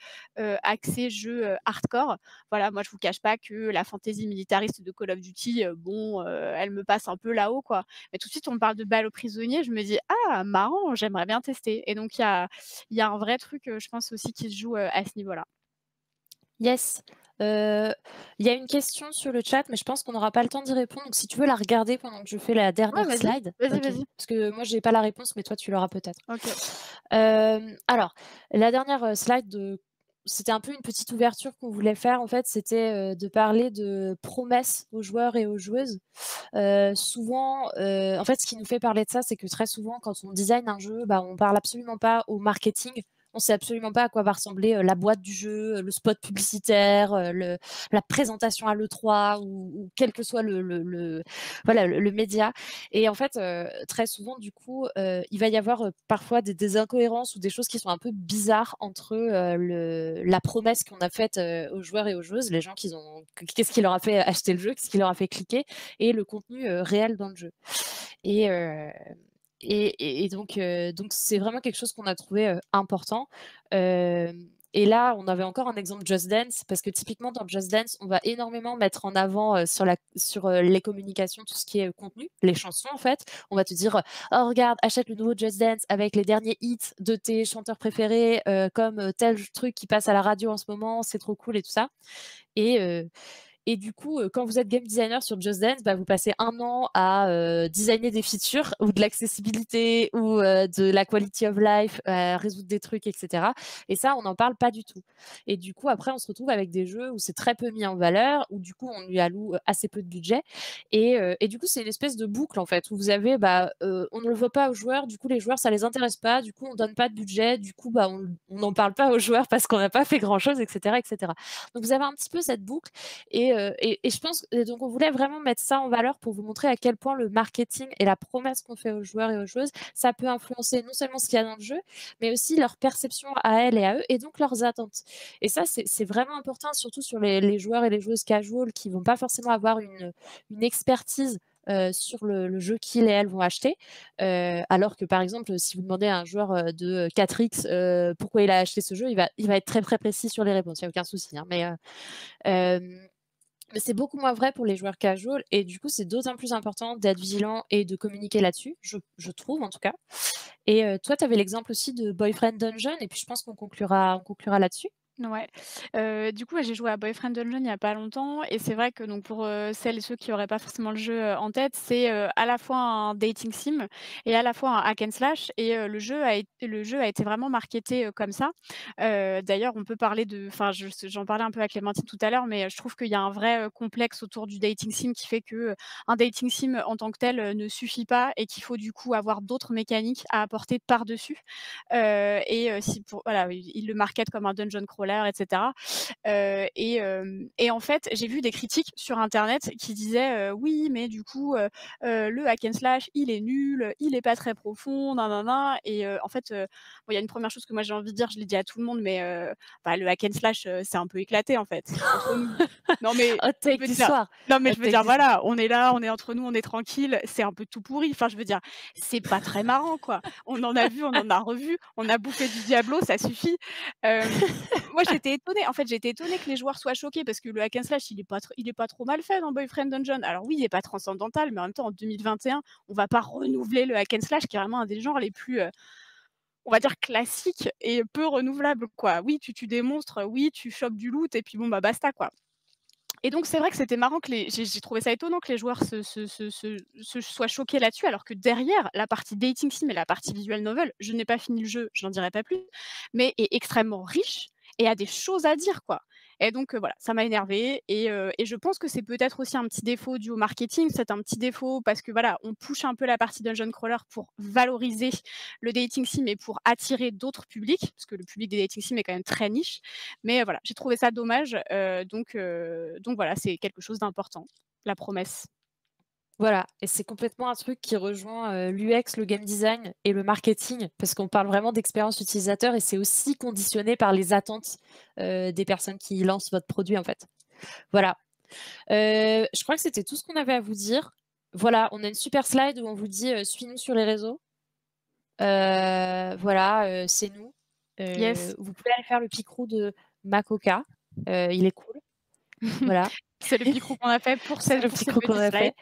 axés jeux, hardcore. Voilà, moi je vous cache pas que la fantaisie militariste de Call of Duty, elle me passe un peu là-haut, quoi. Mais tout de suite on me parle de balles aux prisonniers, je me dis: «Ah marrant, j'aimerais bien tester» et donc il y a un vrai truc, je pense aussi qui se joue, à ce niveau-là. Yes. Heu, il y a une question sur le chat, mais je pense qu'on n'aura pas le temps d'y répondre, donc si tu veux la regarder pendant que je fais la Ouais, dernière vas-y, slide? vas-y, OK. vas-y. Parce que moi j'ai pas la réponse, mais toi tu l'auras peut-être. OK. Alors, la dernière, slide c'était un peu une petite ouverture qu'on voulait faire en fait, c'était, de parler de promesses aux joueurs et aux joueuses. Souvent, en fait, ce qui nous fait parler de ça, c'est que très souvent, quand on design un jeu, bah, on parle absolument pas au marketing. On sait absolument pas à quoi va ressembler, la boîte du jeu, le spot publicitaire, la présentation à l'E3 ou quel que soit le voilà, le média et en fait, très souvent, du coup, il va y avoir, parfois des incohérences ou des choses qui sont un peu bizarres entre, la promesse qu'on a faite, aux joueurs et aux joueuses, les gens qu'est-ce qui leur a fait acheter le jeu, qu'est-ce qui leur a fait cliquer et le contenu, réel dans le jeu. Et heu donc c'est vraiment quelque chose qu'on a trouvé, important. Et là, on avait encore un exemple Just Dance parce que typiquement dans Just Dance, on va énormément mettre en avant, sur les communications, tout ce qui est, contenu, les chansons en fait. On va te dire, «Oh regarde, achète le nouveau Just Dance avec les derniers hits de tes chanteurs préférés, comme, tel truc qui passe à la radio en ce moment, c'est trop cool» et tout ça. Et heu et du coup, quand vous êtes game designer sur Just Dance, bah, vous passez 1 an à, designer des features ou de l'accessibilité ou, de la quality of life, résoudre des trucs et cetera et ça, on n'en parle pas du tout et du coup, après, on se retrouve avec des jeux où c'est très peu mis en valeur, où du coup, on lui alloue, assez peu de budget et du coup, c'est une espèce de boucle, en fait, où vous avez, bah, on ne le veut pas aux joueurs, du coup, les joueurs, ça les intéresse pas, du coup, on donne pas de budget, du coup, bah, on n'en parle pas aux joueurs parce qu'on n'a pas fait grand chose et cetera et cetera. Donc vous avez un petit peu cette boucle et je pense et donc on voulait vraiment mettre ça en valeur pour vous montrer à quel point le marketing et la promesse qu'on fait aux joueurs et aux joueuses, ça peut influencer non seulement ce qu'il y a dans le jeu, mais aussi leur perception à elles et à eux et donc leurs attentes. Et ça, c'est vraiment important, surtout sur les joueurs et les joueuses casual qui vont pas forcément avoir une expertise, sur le jeu qu'ils et elles vont acheter. Alors que par exemple, si vous demandez à un joueur, de 4X, pourquoi il a acheté ce jeu, il va être très, très précis sur les réponses, il y a aucun souci, hein. Hem mais c'est beaucoup moins vrai pour les joueurs casual et du coup, c'est d'autant plus important d'être vigilant et de communiquer là-dessus, je trouve en tout cas. Et toi, tu avais l'exemple aussi de Boyfriend Dungeon et puis je pense qu'on conclura là-dessus. Ouais. Du coup, ouais, j'ai joué à Boyfriend Dungeon il y a pas longtemps et c'est vrai que donc pour, celles et ceux qui auraient pas forcément le jeu, en tête, c'est, à la fois un dating sim et à la fois un hack and slash et le jeu a été vraiment marketé, comme ça. D'ailleurs, on peut parler de enfin, j'en parlais un peu avec Clémentine tout à l'heure, mais, je trouve qu'il y a un vrai, complexe autour du dating sim qui fait que, un dating sim en tant que tel, ne suffit pas et qu'il faut du coup avoir d'autres mécaniques à apporter par-dessus. Si pour voilà, ils le marketent comme un dungeon crawler et cetera. Et en fait, j'ai vu des critiques sur internet qui disaient, «Oui, mais du coup, le hack and slash, il est nul, il est pas très profond, nin nin nin» et en fait, bon, il y a une première chose que moi j'ai envie de dire, je l'ai dit à tout le monde, mais bah, le hack and slash, c'est un peu éclaté, en fait, entre nous. Non, mais Hot je take veux du dire soir, non, mais hot je veux take dire, du soir. voilà, on est là, on est entre nous, on est tranquille, c'est un peu tout pourri. Enfin, je veux dire, c'est pas très marrant, quoi. On en a vu, on en a revu, on a bouffé du Diablo, ça suffit. Moi, j'étais étonnée, en fait, j'étais étonnée que les joueurs soient choqués parce que le hack and slash, il est pas trop mal fait dans Boyfriend Dungeon. Alors oui, il est pas transcendantal, mais en même temps, en 2021, on va pas renouveler le hack and slash qui est vraiment un des genres les plus, on va dire classiques et peu renouvelables, quoi. Oui, tu tues des monstres, oui, tu chopes du loot et puis bon, bah, basta, quoi. Et donc c'est vrai que c'était marrant que j'ai trouvé ça étonnant que les joueurs se soient choqués là-dessus, alors que derrière, la partie dating sim et la partie visual novel, je n'ai pas fini le jeu, je n'en dirai pas plus, mais est extrêmement riche et a des choses à dire, quoi. Et donc voilà, ça m'a énervée et je pense que c'est peut-être aussi un petit défaut dû au marketing. C'est un petit défaut parce que voilà, on push un peu la partie dungeon crawler pour valoriser le dating sim et pour attirer d'autres publics, parce que le public des dating sim est quand même très niche. Mais voilà, j'ai trouvé ça dommage, donc voilà, c'est quelque chose d'important, la promesse. Voilà et c'est complètement un truc qui rejoint, l'UX, le game design et le marketing parce qu'on parle vraiment d'expérience utilisateur et c'est aussi conditionné par les attentes, des personnes qui lancent votre produit, en fait. Voilà, je crois que c'était tout ce qu'on avait à vous dire. Voilà, on a une super slide où on vous dit, «Suis-nous sur les réseaux». Voilà, c'est nous. Yes. Vous pouvez aller faire le picrou de Makoka, il est cool, voilà. C'est le picrou qu'on a fait pour C'est le pour ces picrou qu'on petites a slides.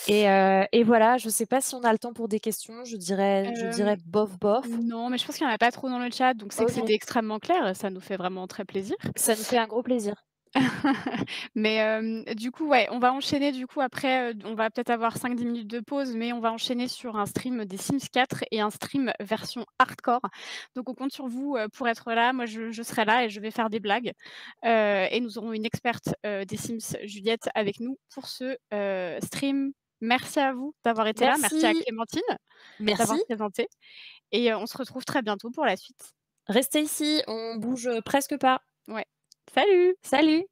fait et voilà, je sais pas si on a le temps pour des questions, je dirais Hem, bof bof. non, mais je pense qu'il y en a pas trop dans le chat, donc c'est que OK, c'était extrêmement clair, ça nous fait vraiment très plaisir. ça nous fait un gros plaisir. Mais du coup, ouais, on va enchaîner du coup après, on va peut-être avoir 5-10 minutes de pause, mais on va enchaîner sur un stream des Sims 4 et un stream version hardcore. Donc on compte sur vous, pour être là. Moi, je serai là et je vais faire des blagues, et nous aurons une experte, des Sims, Juliette, avec nous pour ce, stream. Merci à vous d'avoir été là. Merci à Merci, Clémentine d'avoir merci. présenté et on se retrouve très bientôt pour la suite. Restez ici, on bouge presque pas. Ouais. Salut! Salut!